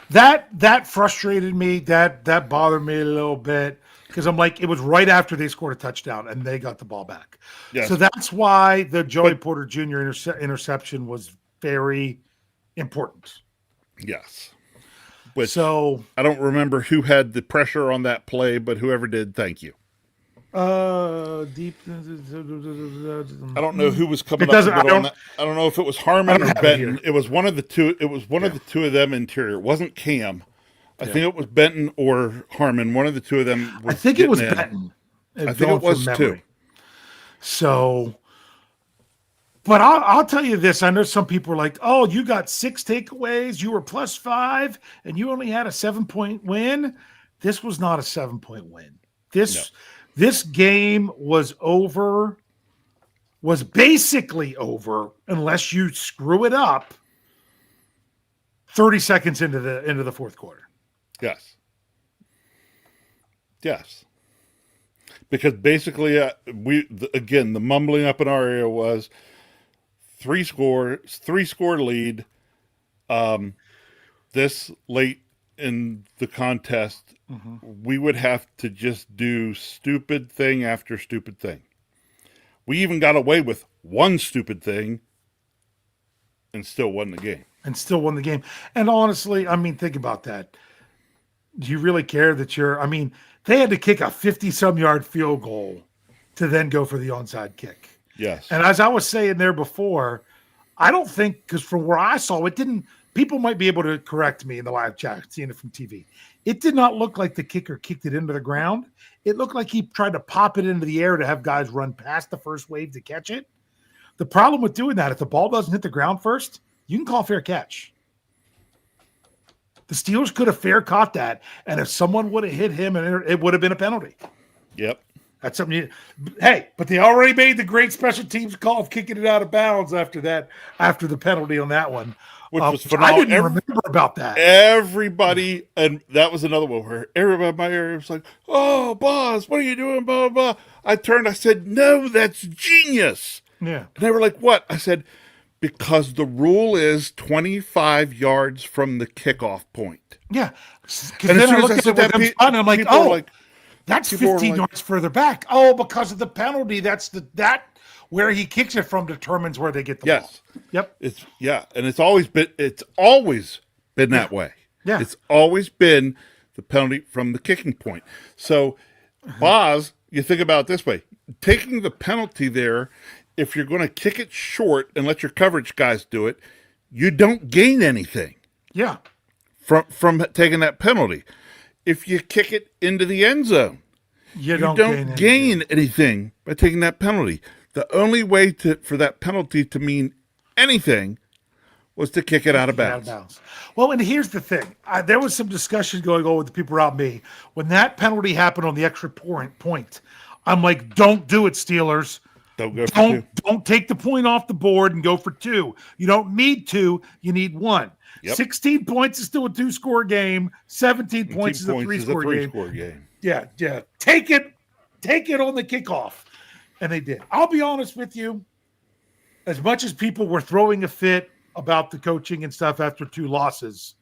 [SPEAKER 2] That frustrated me. That bothered me a little bit because I'm like, it was right after they scored a touchdown and they got the ball back.
[SPEAKER 3] Yes.
[SPEAKER 2] So that's why the Joey Porter Jr. interception was very important.
[SPEAKER 3] Yes. Which
[SPEAKER 2] So
[SPEAKER 3] I don't remember who had the pressure on that play, but whoever did, thank you.
[SPEAKER 2] deep.
[SPEAKER 3] I don't know who was coming
[SPEAKER 2] It doesn't-
[SPEAKER 3] up the middle
[SPEAKER 2] I
[SPEAKER 3] on that. I don't know if it was Harmon or
[SPEAKER 2] have it
[SPEAKER 3] Benton.
[SPEAKER 2] here.
[SPEAKER 3] It was one of the two. It was one of the two of them interior. It wasn't Cam. I think it was Benton or Harmon. One of the two of them was
[SPEAKER 2] I think it was
[SPEAKER 3] getting in.
[SPEAKER 2] Benton.
[SPEAKER 3] I think it was too.
[SPEAKER 2] So, but I'll tell you this. I know some people are like, oh, you got 6 takeaways. You were +5 and you only had a 7-point win. This was not a 7-point win. This game was basically over unless you screw it up 30 seconds into the fourth quarter.
[SPEAKER 3] Yes. Yes. Because basically, the mumbling up in our area was 3-score lead. This late in the contest, we would have to just do stupid thing after stupid thing. We even got away with one stupid thing and still won the game.
[SPEAKER 2] And honestly, I mean, think about that. Do you really care that they had to kick a 50-some yard field goal to then go for the onside kick.
[SPEAKER 3] Yes.
[SPEAKER 2] And as I was saying there before, I don't think, because from where I saw it, people might be able to correct me in the live chat, seeing it from TV. It did not look like the kicker kicked it into the ground. It looked like he tried to pop it into the air to have guys run past the first wave to catch it. The problem with doing that, if the ball doesn't hit the ground first, you can call fair catch. The Steelers could have fair caught that, and if someone would have hit him, it would have been a penalty.
[SPEAKER 3] Yep.
[SPEAKER 2] That's something. But they already made the great special teams call of kicking it out of bounds after the penalty on that one,
[SPEAKER 3] Which was
[SPEAKER 2] I
[SPEAKER 3] phenomenal.
[SPEAKER 2] didn't remember about that.
[SPEAKER 3] Everybody, and that was another one where everybody in my area was like, "Oh, boss, what are you doing?" Blah blah blah. I turned. I said, "No, that's genius."
[SPEAKER 2] Yeah.
[SPEAKER 3] And they were like, "What?" I said, "Because the rule is 25 yards from the kickoff point."
[SPEAKER 2] Yeah. Because
[SPEAKER 3] And as
[SPEAKER 2] then
[SPEAKER 3] soon
[SPEAKER 2] I
[SPEAKER 3] as
[SPEAKER 2] looked
[SPEAKER 3] I
[SPEAKER 2] at
[SPEAKER 3] said
[SPEAKER 2] it with
[SPEAKER 3] that,
[SPEAKER 2] them spun, and I'm like,
[SPEAKER 3] people were
[SPEAKER 2] oh,
[SPEAKER 3] like-
[SPEAKER 2] that's
[SPEAKER 3] people were
[SPEAKER 2] 15
[SPEAKER 3] like-
[SPEAKER 2] yards further back. Oh, because of the penalty. That's that where he kicks it from determines where they get the
[SPEAKER 3] Yes.
[SPEAKER 2] ball. Yep.
[SPEAKER 3] And it's always been that way.
[SPEAKER 2] Yeah.
[SPEAKER 3] It's always been the penalty from the kicking point. So, Boz, you think about it this way: taking the penalty there, if you're going to kick it short and let your coverage guys do it, you don't gain anything
[SPEAKER 2] Yeah.
[SPEAKER 3] from taking that penalty. If you kick it into the end zone,
[SPEAKER 2] You
[SPEAKER 3] you
[SPEAKER 2] don't
[SPEAKER 3] don't gain anything by taking that penalty. The only way for that penalty to mean anything was to kick it out of bounds.
[SPEAKER 2] Well, and here's the thing. There was some discussion going on with the people around me. When that penalty happened on the extra point, I'm like, don't do it, Steelers.
[SPEAKER 3] Don't go for two.
[SPEAKER 2] Don't take the point off the board and go for 2. You don't need 2. You need 1.
[SPEAKER 3] Yep.
[SPEAKER 2] 16 points is still a 2-score game. 17 points is a 3-score game.
[SPEAKER 3] game.
[SPEAKER 2] Yeah. Take it on the kickoff. And they did. I'll be honest with you. As much as people were throwing a fit about the coaching and stuff after 2 losses,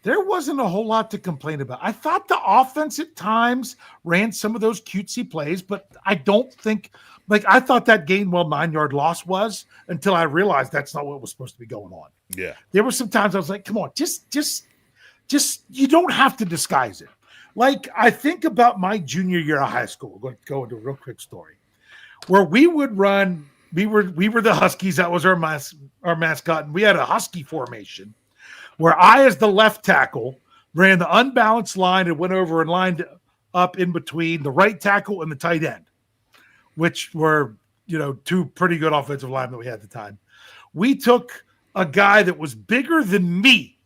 [SPEAKER 2] there wasn't a whole lot to complain about. I thought the offense at times ran some of those cutesy plays, but I don't think, like, I thought that Gainwell 9-yard loss was until I realized that's not what was supposed to be going on.
[SPEAKER 3] Yeah.
[SPEAKER 2] There were some times I was like, come on, just you don't have to disguise it. Like, I think about my junior year of high school. We're going to go into a real quick story where we would run. We were the Huskies. That was our mascot, and we had a Husky formation where I, as the left tackle, ran the unbalanced line and went over and lined up in between the right tackle and the tight end, which were, two pretty good offensive linemen that we had at the time. We took a guy that was bigger than me,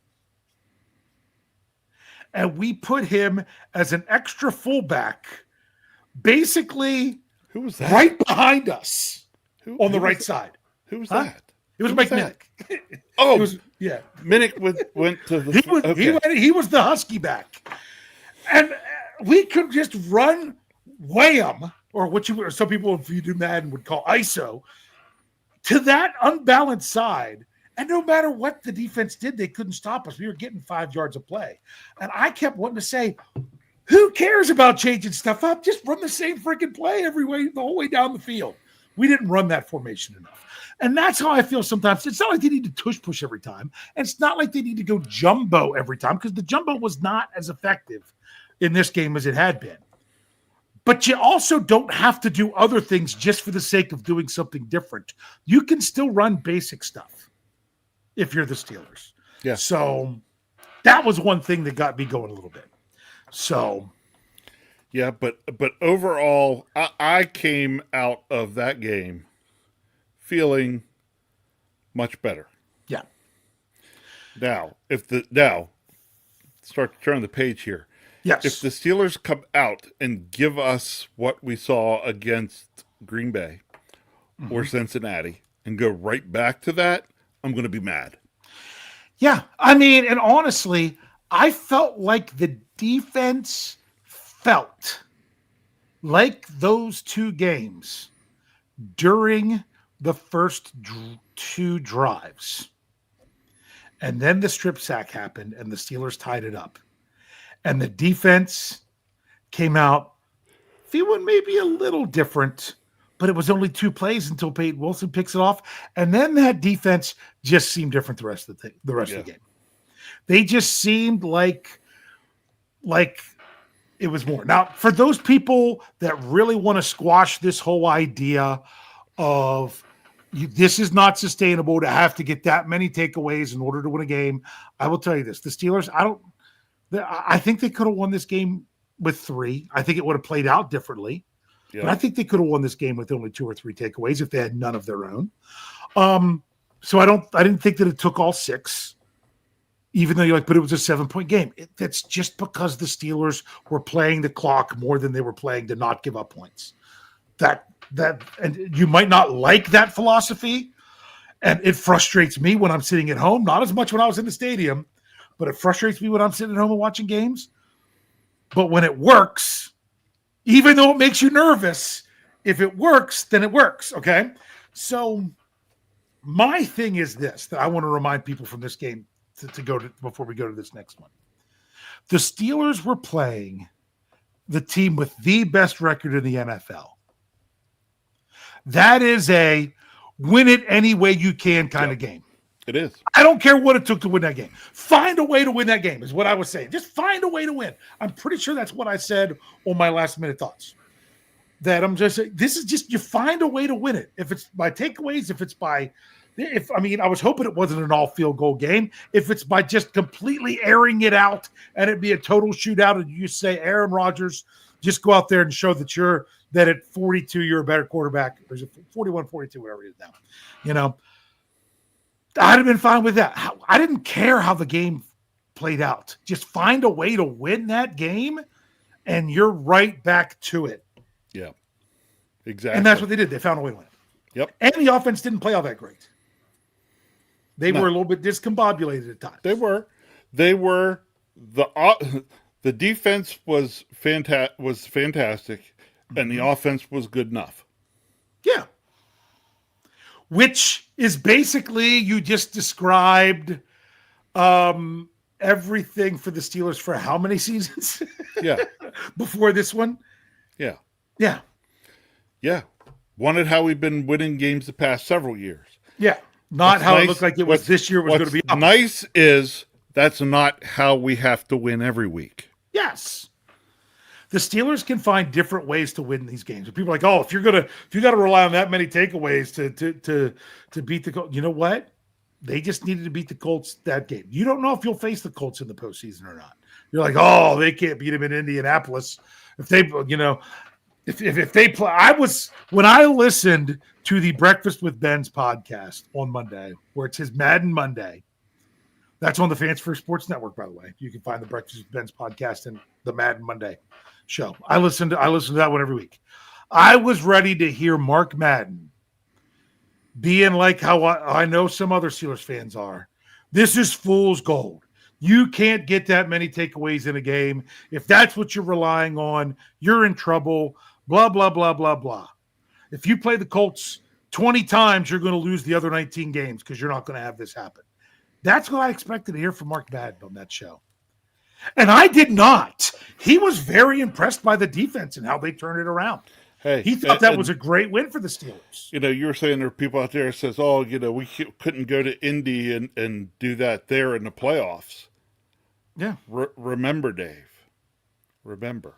[SPEAKER 2] and we put him as an extra fullback, basically
[SPEAKER 3] Who was that?
[SPEAKER 2] right behind us on the
[SPEAKER 3] who
[SPEAKER 2] right
[SPEAKER 3] was
[SPEAKER 2] side.
[SPEAKER 3] Who was
[SPEAKER 2] Huh?
[SPEAKER 3] that?
[SPEAKER 2] It was
[SPEAKER 3] Who
[SPEAKER 2] Mike
[SPEAKER 3] that?
[SPEAKER 2] Minnick.
[SPEAKER 3] Oh,
[SPEAKER 2] It was, yeah.
[SPEAKER 3] Minnick went to the.
[SPEAKER 2] He was the Husky back, and we could just run wham, or some people, if you do Madden, would call ISO, to that unbalanced side, and no matter what the defense did, they couldn't stop us. We were getting 5 yards of play, and I kept wanting to say, "Who cares about changing stuff up? Just run the same freaking play the whole way down the field." We didn't run that formation enough. And that's how I feel sometimes. It's not like they need to tush push every time. And it's not like they need to go jumbo every time, because the jumbo was not as effective in this game as it had been. But you also don't have to do other things just for the sake of doing something different. You can still run basic stuff if you're the Steelers.
[SPEAKER 3] Yeah.
[SPEAKER 2] So that was one thing that got me going a little bit. So
[SPEAKER 3] Yeah, but overall, I came out of that game feeling much better.
[SPEAKER 2] yeah.
[SPEAKER 3] Now, start to turn the page here.
[SPEAKER 2] Yes.
[SPEAKER 3] If the Steelers come out and give us what we saw against Green Bay or Cincinnati and go right back to that, I'm going to be mad.
[SPEAKER 2] Yeah. I mean, and honestly, I felt like the defense felt like those two games during the first 2 drives. And then the strip sack happened and the Steelers tied it up. And the defense came out feeling maybe a little different, but it was only 2 plays until Peyton Wilson picks it off. And then that defense just seemed different the rest of the game. They just seemed like it was more. Now, for those people that really want to squash this whole idea of this is not sustainable to have to get that many takeaways in order to win a game, I will tell you this. The Steelers, I think they could have won this game with 3. I think it would have played out differently.
[SPEAKER 3] Yeah.
[SPEAKER 2] But I think they could have won this game with only 2 or 3 takeaways if they had none of their own. So I didn't think that it took all 6, even though you're like, but it was a 7-point game. That's just because the Steelers were playing the clock more than they were playing to not give up points. And you might not like that philosophy, and it frustrates me when I'm sitting at home. Not as much when I was in the stadium, but it frustrates me when I'm sitting at home and watching games. But when it works, even though it makes you nervous, if it works, then it works. Okay. So my thing is this, that I want to remind people from this game to go to before we go to this next one. The Steelers were playing the team with the best record in the NFL. That is a win it any way you can kind of game.
[SPEAKER 3] It is.
[SPEAKER 2] I don't care what it took to win that game. Find a way to win that game is what I was saying. Just find a way to win. I'm pretty sure that's what I said on my last minute thoughts. That I'm just saying, this is just, you find a way to win it. If it's by takeaways, I was hoping it wasn't an all field goal game. If it's by just completely airing it out and it'd be a total shootout and you say, Aaron Rodgers, just go out there and show that at 42, you're a better quarterback. Or is it 41, 42, whatever it is now. I'd have been fine with that. I didn't care how the game played out. Just find a way to win that game, and you're right back to it.
[SPEAKER 3] Yeah, exactly.
[SPEAKER 2] And that's what they did. They found a way to win it.
[SPEAKER 3] Yep.
[SPEAKER 2] And the offense didn't play all that great. They were a little bit discombobulated at times.
[SPEAKER 3] They were. The defense was fantastic, and the offense was good enough.
[SPEAKER 2] Yeah. Which is basically, you just described a everything for the Steelers for how many seasons
[SPEAKER 3] Yeah.
[SPEAKER 2] before this one?
[SPEAKER 3] Yeah.
[SPEAKER 2] Yeah.
[SPEAKER 3] Yeah. Wanted how we've been winning games the past several years.
[SPEAKER 2] Yeah. Not
[SPEAKER 3] What's
[SPEAKER 2] how
[SPEAKER 3] nice-
[SPEAKER 2] it looked like it was
[SPEAKER 3] what's-
[SPEAKER 2] this year was going to be.
[SPEAKER 3] What's nice is that's not how we have to win every week.
[SPEAKER 2] Yes. The Steelers can find different ways to win these games. And people are like, oh, if you got to rely on that many takeaways to beat the Colts, you know what? They just needed to beat the Colts that game. You don't know if you'll face the Colts in the postseason or not. You're like, oh, they can't beat them in Indianapolis. If they, if they play, when I listened to the Breakfast with Ben's podcast on Monday, where it's his Madden Monday. That's on the Fans First Sports Network, by the way. You can find the Breakfast with Ben's podcast and the Madden Monday show. I listen to that one every week. I was ready to hear Mark Madden being like how I know some other Steelers fans are. This is fool's gold. You can't get that many takeaways in a game. If that's what you're relying on, you're in trouble. Blah, blah, blah, blah, blah. If you play the Colts 20 times, you're going to lose the other 19 games because you're not going to have this happen. That's what I expected to hear from Mark Madden on that show. And I did not. He was very impressed by the defense and how they turned it around.
[SPEAKER 3] Hey,
[SPEAKER 2] He thought that was a great win for the Steelers.
[SPEAKER 3] You were saying there are people out there that says, oh, we couldn't go to Indy and do that there in the playoffs.
[SPEAKER 2] Yeah.
[SPEAKER 3] Remember, Dave. Remember.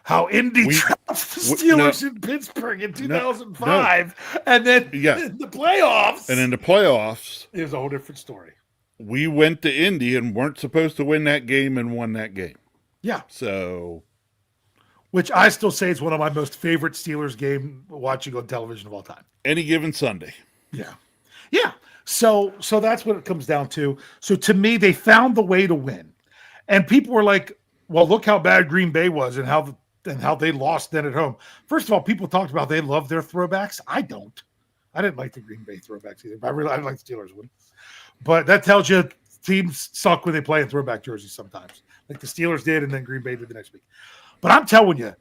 [SPEAKER 2] How Indy trapped the Steelers in Pittsburgh in 2005. And then in the playoffs.
[SPEAKER 3] And in the playoffs,
[SPEAKER 2] it was a whole different story.
[SPEAKER 3] We went to Indy and weren't supposed to win that game and won that game.
[SPEAKER 2] Yeah.
[SPEAKER 3] So.
[SPEAKER 2] Which I still say is one of my most favorite Steelers game watching on television of all time.
[SPEAKER 3] Any given Sunday.
[SPEAKER 2] Yeah. Yeah. So that's what it comes down to. So to me, they found the way to win. And people were like, well, look how bad Green Bay was and how they lost then at home. First of all, people talked about they love their throwbacks. I don't. I didn't like the Green Bay throwbacks either. But I didn't like the Steelers one. But that tells you teams suck when they play in throwback jerseys sometimes. Like the Steelers did and then Green Bay did the next week. But I'm telling you,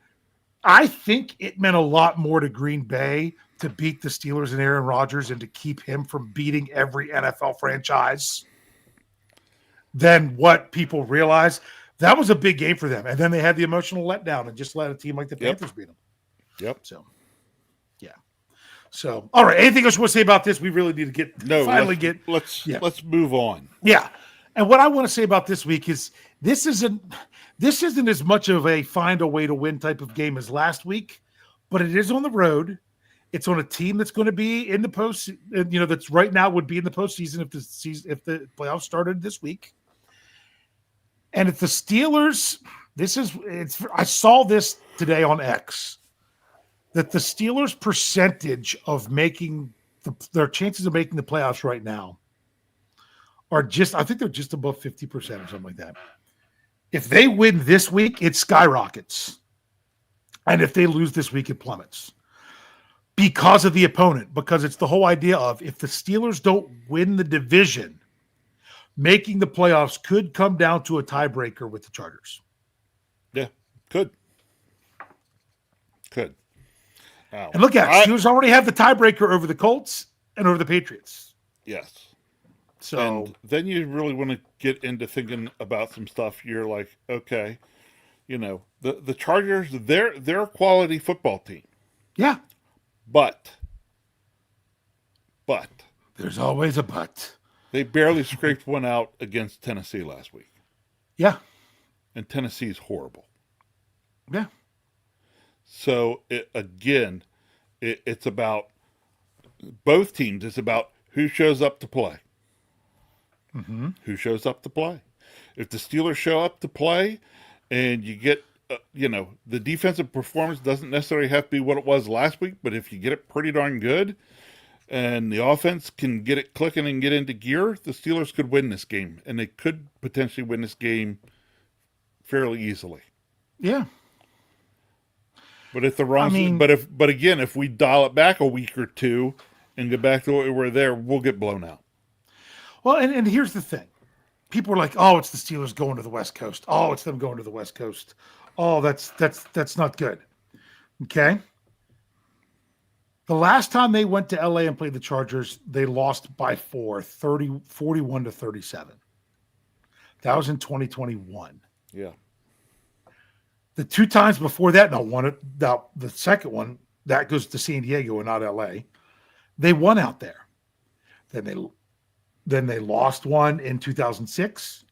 [SPEAKER 2] I think it meant a lot more to Green Bay to beat the Steelers and Aaron Rodgers and to keep him from beating every NFL franchise than what people realize. That was a big game for them. And then they had the emotional letdown and just let a team like the Panthers beat them.
[SPEAKER 3] Yep.
[SPEAKER 2] So, yeah. So, all right. Anything else you want to say about this? We really need to
[SPEAKER 3] let's move on.
[SPEAKER 2] Yeah. And what I want to say about this week is this isn't as much of a find a way to win type of game as last week, but it is on the road. It's on a team that's going to be in the post, that's right now would be in the postseason if the playoffs started this week. And if the Steelers, I saw this today on X, that the Steelers' percentage of making their chances of making the playoffs right now are I think they're just above 50% or something like that. If they win this week, it skyrockets. And if they lose this week, it plummets. Because of the opponent, because it's the whole idea of if the Steelers don't win the division, making the playoffs could come down to a tiebreaker with the Chargers.
[SPEAKER 3] Yeah, could.
[SPEAKER 2] And look at it. Steelers already have the tiebreaker over the Colts and over the Patriots.
[SPEAKER 3] Yes.
[SPEAKER 2] So
[SPEAKER 3] and then you really want to get into thinking about some stuff. You're like, okay, the Chargers, they're a quality football team.
[SPEAKER 2] Yeah.
[SPEAKER 3] But
[SPEAKER 2] there's always a but.
[SPEAKER 3] They barely scraped one out against Tennessee last week.
[SPEAKER 2] Yeah.
[SPEAKER 3] And Tennessee's horrible.
[SPEAKER 2] Yeah.
[SPEAKER 3] So it's about both teams. It's about who shows up to play.
[SPEAKER 2] Mm-hmm.
[SPEAKER 3] Who shows up to play? If the Steelers show up to play and you get, the defensive performance doesn't necessarily have to be what it was last week, but if you get it pretty darn good and the offense can get it clicking and get into gear, the Steelers could win this game, and they could potentially win this game fairly easily.
[SPEAKER 2] Yeah.
[SPEAKER 3] But if if we dial it back a week or two and get back to what we were there, we'll get blown out.
[SPEAKER 2] Well, and here's the thing. People are like, oh, it's the Steelers going to the West Coast. Oh, it's them going to the West Coast. Oh, that's not good. Okay? The last time they went to LA and played the Chargers, they lost by 41-37. That was in 2021.
[SPEAKER 3] Yeah.
[SPEAKER 2] The 2 times before that, the second one, that goes to San Diego and not LA. They won out there. Then they lost one in 2006,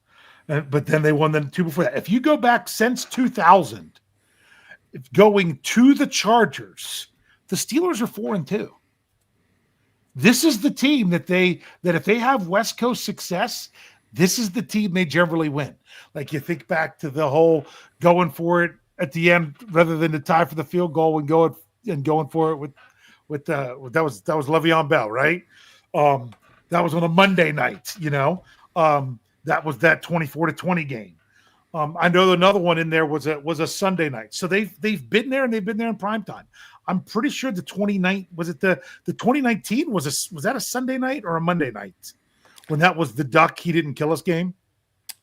[SPEAKER 2] but then they won the 2 before that. If you go back since 2000, going to the Chargers, the Steelers are 4-2. This is the team that if they have West Coast success, this is the team they generally win. Like you think back to the whole going for it at the end rather than to tie for the field goal and going for it with that was Le'Veon Bell, right? That was on a Monday night, that was that 24-20 game. I know another one in there was a Sunday night. So they've been there and they've been there in prime time. I'm pretty sure the 2019 was that a Sunday night or a Monday night when that was the Duck He Didn't Kill Us game?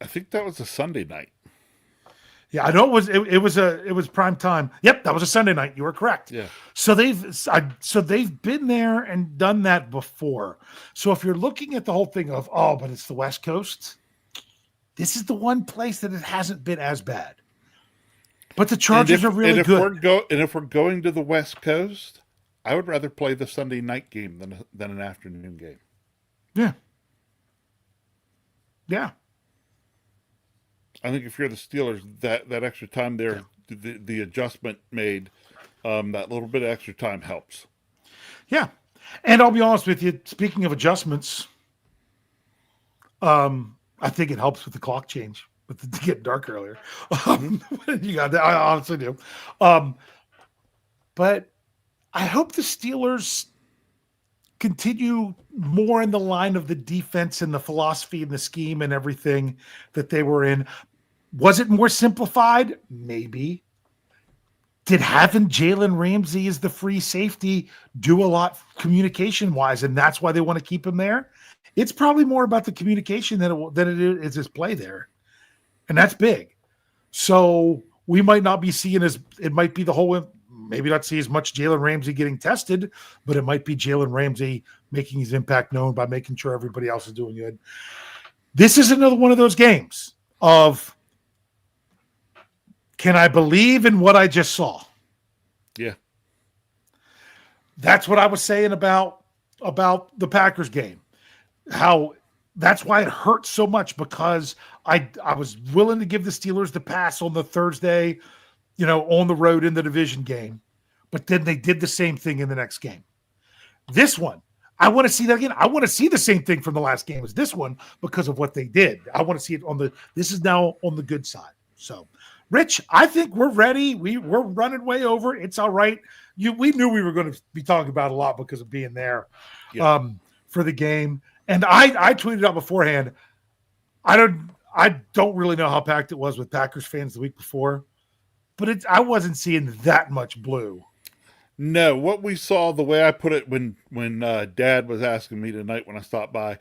[SPEAKER 3] I think that was a Sunday night.
[SPEAKER 2] Yeah, I know it was prime time. Yep, that was a Sunday night. You were correct.
[SPEAKER 3] Yeah.
[SPEAKER 2] So they've been there and done that before. So if you're looking at the whole thing of but it's the West Coast, this is the one place that it hasn't been as bad. But the Chargers are really good.
[SPEAKER 3] If we're going to the West Coast, I would rather play the Sunday night game than an afternoon game.
[SPEAKER 2] Yeah. Yeah.
[SPEAKER 3] I think if you're the Steelers, that extra time there, the adjustment made, that little bit of extra time helps.
[SPEAKER 2] Yeah. And I'll be honest with you, speaking of adjustments, I think it helps with the clock change, with it getting dark earlier. You got that. I honestly do. But I hope the Steelers continue more in the line of the defense and the philosophy and the scheme and everything that they were in. Was it more simplified? Maybe. Did having Jalen Ramsey as the free safety do a lot communication-wise, and that's why they want to keep him there? It's probably more about the communication than it is his play there. And that's big. So we might not be seeing it might be the whole, maybe not see as much Jalen Ramsey getting tested, but it might be Jalen Ramsey making his impact known by making sure everybody else is doing good. This is another one of those games of, can I believe in what I just saw?
[SPEAKER 3] Yeah.
[SPEAKER 2] That's what I was saying about the Packers game. How that's why it hurt so much, because I was willing to give the Steelers the pass on the Thursday, on the road in the division game, but then they did the same thing in the next game. This one, I want to see that again. I want to see the same thing from the last game as this one because of what they did. I want to see it this is now on the good side. So, Rich, I think we're ready. We're running way over. It's all right. We knew we were going to be talking about a lot because of being there for the game. And I tweeted out beforehand, I don't really know how packed it was with Packers fans the week before, but I wasn't seeing that much blue.
[SPEAKER 3] No, what we saw, the way I put it when Dad was asking me tonight when I stopped by,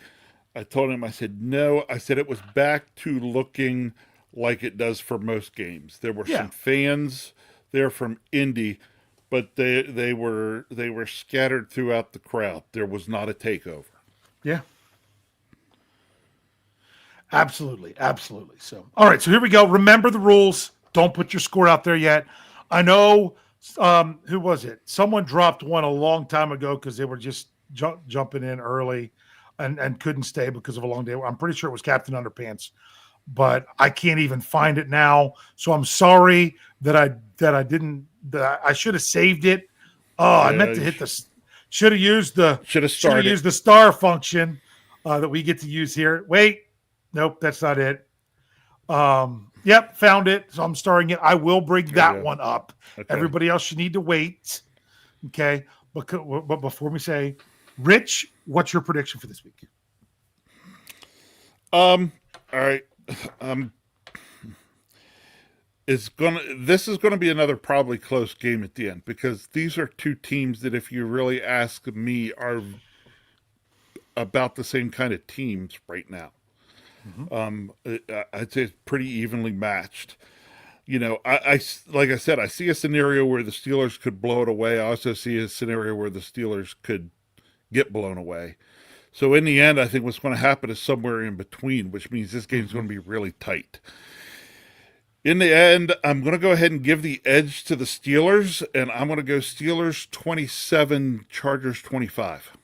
[SPEAKER 3] I told him, I said it was back to looking like it does for most games. There were some fans there from Indy, but they were scattered throughout the crowd. There was not a takeover.
[SPEAKER 2] Yeah. Absolutely. Absolutely. So, all right. So here we go. Remember the rules. Don't put your score out there yet. I know, who was it? Someone dropped one a long time ago because they were just jumping in early and couldn't stay because of a long day. I'm pretty sure it was Captain Underpants, but I can't even find it now. So I'm sorry that I should have saved it. Oh, I meant to hit should have used the star function that we get to use here. Wait. Nope, that's not it. Yep, found it. So I'm starring it. I will bring that one up. Okay. Everybody else should need to wait. Okay. But before we say, Rich, what's your prediction for this week?
[SPEAKER 3] All right. This is gonna be another probably close game at the end, because these are two teams that, if you really ask me, are about the same kind of teams right now. Mm-hmm. I'd say it's pretty evenly matched. I like I said, I see a scenario where the Steelers could blow it away. I also see a scenario where the Steelers could get blown away. So in the end, I think what's going to happen is somewhere in between, which means this game's going to be really tight. In the end, I'm going to go ahead and give the edge to the Steelers, and I'm going to go Steelers 27, Chargers 25.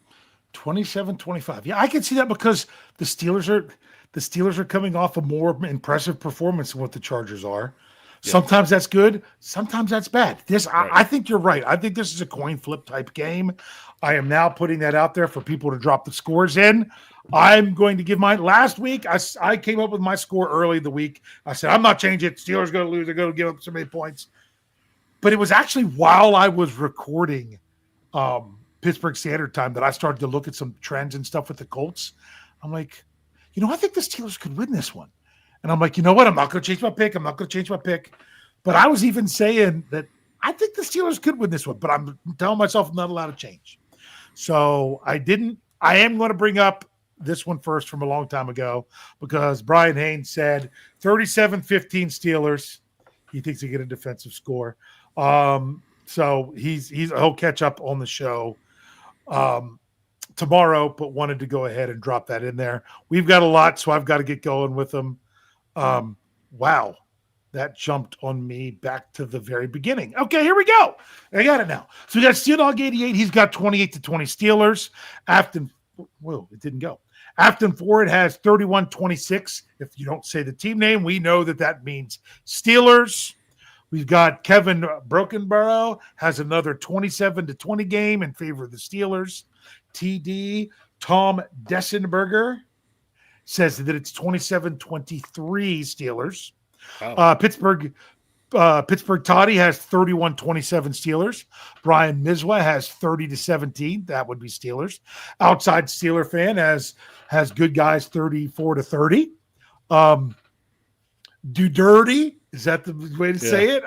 [SPEAKER 2] 27-25. Yeah, I can see that because the Steelers are coming off a more impressive performance than what the Chargers are. Sometimes that's good, sometimes that's bad. I think you're right. I think this is a coin flip type game. I am now putting that out there for people to drop the scores in. I'm going to give mine. Last week, I came up with my score early in the week. I said, I'm not changing it. Steelers going to lose. They're going to give up so many points. But it was actually while I was recording Pittsburgh Standard Time that I started to look at some trends and stuff with the Colts. I'm like, I think the Steelers could win this one. And I'm like, you know what? I'm not going to change my pick. But I was even saying that I think the Steelers could win this one, but I'm telling myself I'm not allowed to change. So I didn't. I am going to bring up this one first from a long time ago because Brian Haynes said 37-15 Steelers. He thinks he get a defensive score. So he'll catch up on the show tomorrow, but wanted to go ahead and drop that in there. We've got a lot, so I've got to get going with them. Wow, that jumped on me back to the very beginning. Okay, here we go. I got it now. So we got Steel Dog 88. He's got 28-20 Steelers. Afton, whoa, it didn't go. Afton Ford has 31-26. If you don't say the team name, we know that means Steelers. We've got Kevin Brokenborough has another 27-20 game in favor of the Steelers. TD Tom Dessenberger says that it's 27-23 Steelers. Wow. Pittsburgh Toddy has 31-27 Steelers. Brian Mizwa has 30-17. That would be Steelers. Outside Steeler fan has good guys 34-30. Do Dirty, is that the way to say it?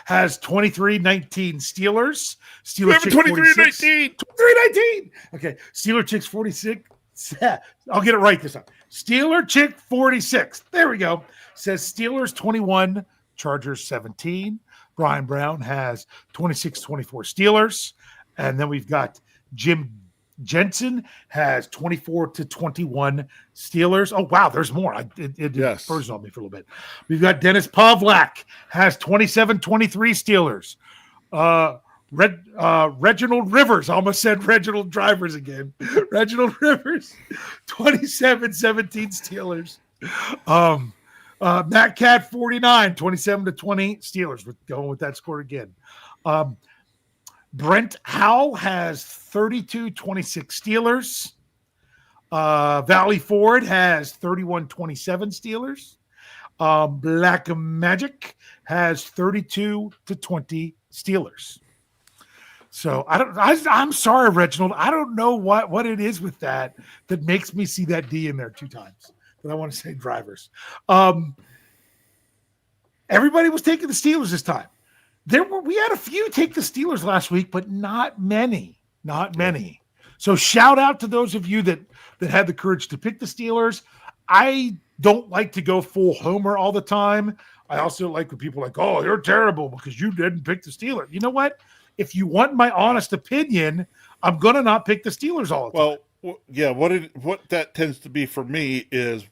[SPEAKER 2] Has 23-19 Steelers. Steeler 23-19. 23-19. Okay. Steeler Chicks 46. I'll get it right this time. Steeler Chick 46. There we go. Says Steelers 21, Chargers 17. Brian Brown has 26-24 Steelers. And then we've got Jim Jensen has 24-21 Steelers. Oh, wow, there's more. It frozen on me for a little bit. We've got Dennis Pavlak has 27-23 Steelers. Reginald Rivers, I almost said Reginald Drivers again. Reginald Rivers, 27-17 Steelers. Matt Cat 49, 27-20 Steelers. We're going with that score again. Brent Howell has 32-26 Steelers. Valley Ford has 31-27 Steelers. Black Magic has 32-20 Steelers. So I'm sorry, Reginald. I don't know what it is with that makes me see that D in there two times. But I want to say Drivers. Everybody was taking the Steelers this time. We had a few take the Steelers last week, but not many. Not many. So shout out to those of you that had the courage to pick the Steelers. I don't like to go full homer all the time. I also like when people are like, oh, you're terrible because you didn't pick the Steelers. You know what? If you want my honest opinion, I'm going to not pick the Steelers all the time.
[SPEAKER 3] Well, yeah, what that tends to be for me is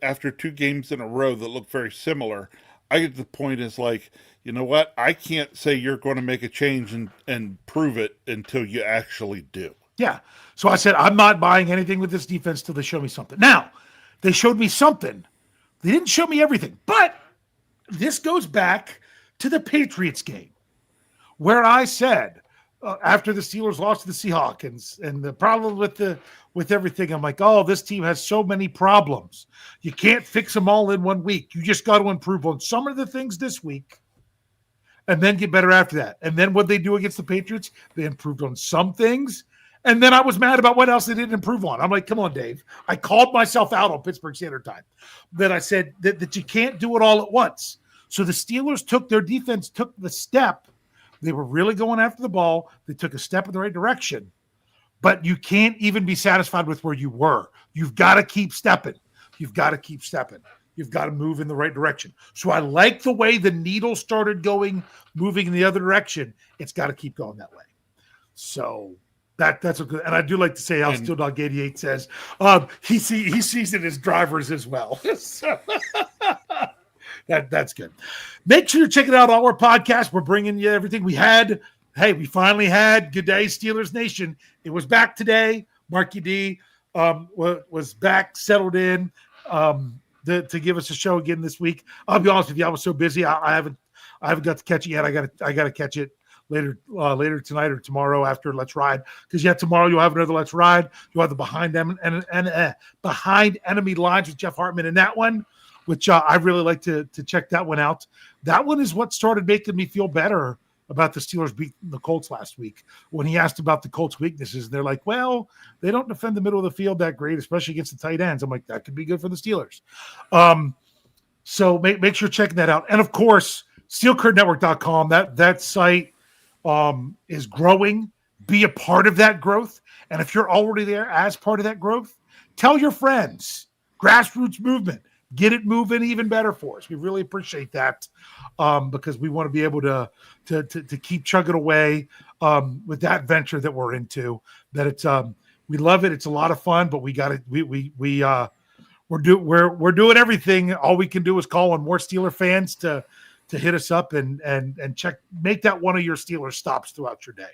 [SPEAKER 3] after two games in a row that look very similar, I get to the point is like, you know what? I can't say you're going to make a change and prove it until you actually do.
[SPEAKER 2] Yeah. So I said, I'm not buying anything with this defense till they show me something. Now, they showed me something. They didn't show me everything. But this goes back to the Patriots game where I said, after the Steelers lost to the Seahawks and the problem with everything, I'm like, oh, this team has so many problems. You can't fix them all in 1 week. You just got to improve on some of the things this week and then get better after that. And then what they do against the Patriots, they improved on some things. And then I was mad about what else they didn't improve on. I'm like, come on, Dave. I called myself out on Pittsburgh Standard Time. That I said that you can't do it all at once. So the Steelers their defense took the step. They were really going after the ball. They took a step in the right direction. But you can't even be satisfied with where you were. You've got to keep stepping. You've got to move in the right direction. So I like the way the needle started moving in the other direction. It's got to keep going that way. So That's a good. And I do like to say how Steel Dog 88 says he sees it as drivers as well. So, that's good. Make sure you're checking out all our podcasts. We're bringing you everything we had. Hey, we finally had Good Day Steelers Nation. It was back today. Marky D was back, settled in to give us a show again this week. I'll be honest with you, I was so busy. I haven't got to catch it yet. I got to catch it later tonight or tomorrow after Let's Ride. Because tomorrow you'll have another Let's Ride. You'll have the behind enemy lines with Jeff Hartman in that one, which I really like to check that one out. That one is what started making me feel better about the Steelers beating the Colts last week when he asked about the Colts' weaknesses. They're like, well, they don't defend the middle of the field that great, especially against the tight ends. I'm like, that could be good for the Steelers. So make sure you're checking that out. And, of course, SteelCurtainNetwork.com, that site is growing. Be a part of that growth. And if you're already there as part of that growth, tell your friends. Grassroots movement. Get it moving even better for us. We really appreciate that because we want to be able to keep chugging away with that venture that we're into. That it's we love it. It's a lot of fun, but we got it. We're doing everything. All we can do is call on more Steeler fans to hit us up and make that one of your Steeler stops throughout your day.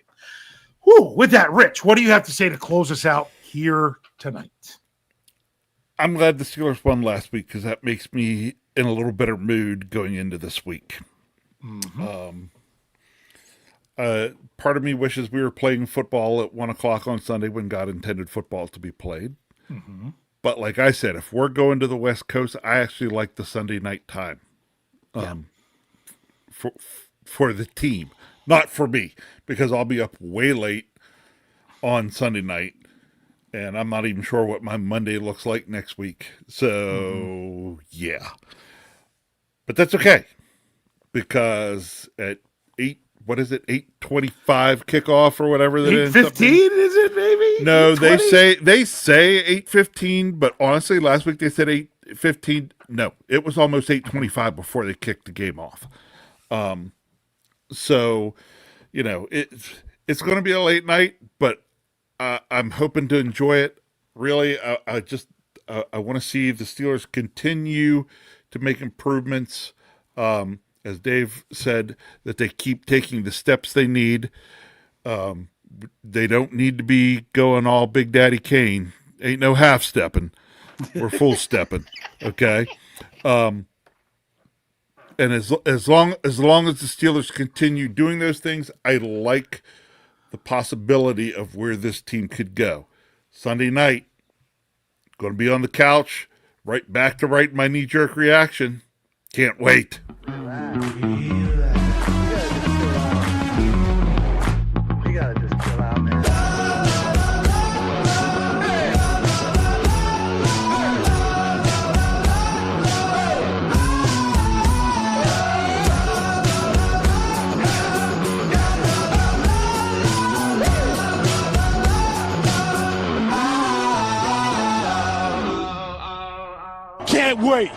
[SPEAKER 2] Whew, with that, Rich, what do you have to say to close us out here tonight?
[SPEAKER 3] I'm glad the Steelers won last week because that makes me in a little better mood going into this week. Mm-hmm. Part of me wishes we were playing football at 1:00 on Sunday when God intended football to be played. Mm-hmm. But like I said, if we're going to the West Coast, I actually like the Sunday night time for the team, not for me, because I'll be up way late on Sunday night. And I'm not even sure what my Monday looks like next week. So, yeah. But that's okay. Because at 8:25 kickoff or whatever that is.
[SPEAKER 2] 8:15 is it, maybe?
[SPEAKER 3] No, they say 8:15, but honestly, last week they said 8:15. No, it was almost 8:25 before they kicked the game off. So, it's going to be a late night, but I'm hoping to enjoy it. Really, I want to see the Steelers continue to make improvements. As Dave said, that they keep taking the steps they need. They don't need to be going all Big Daddy Kane. Ain't no half stepping. We're full stepping. Okay. And as long as the Steelers continue doing those things, I like the possibility of where this team could go. Sunday night, going to be on the couch, right back to writing my knee-jerk reaction. Can't wait.
[SPEAKER 1] You gotta just chill out, man.
[SPEAKER 4] Can't wait.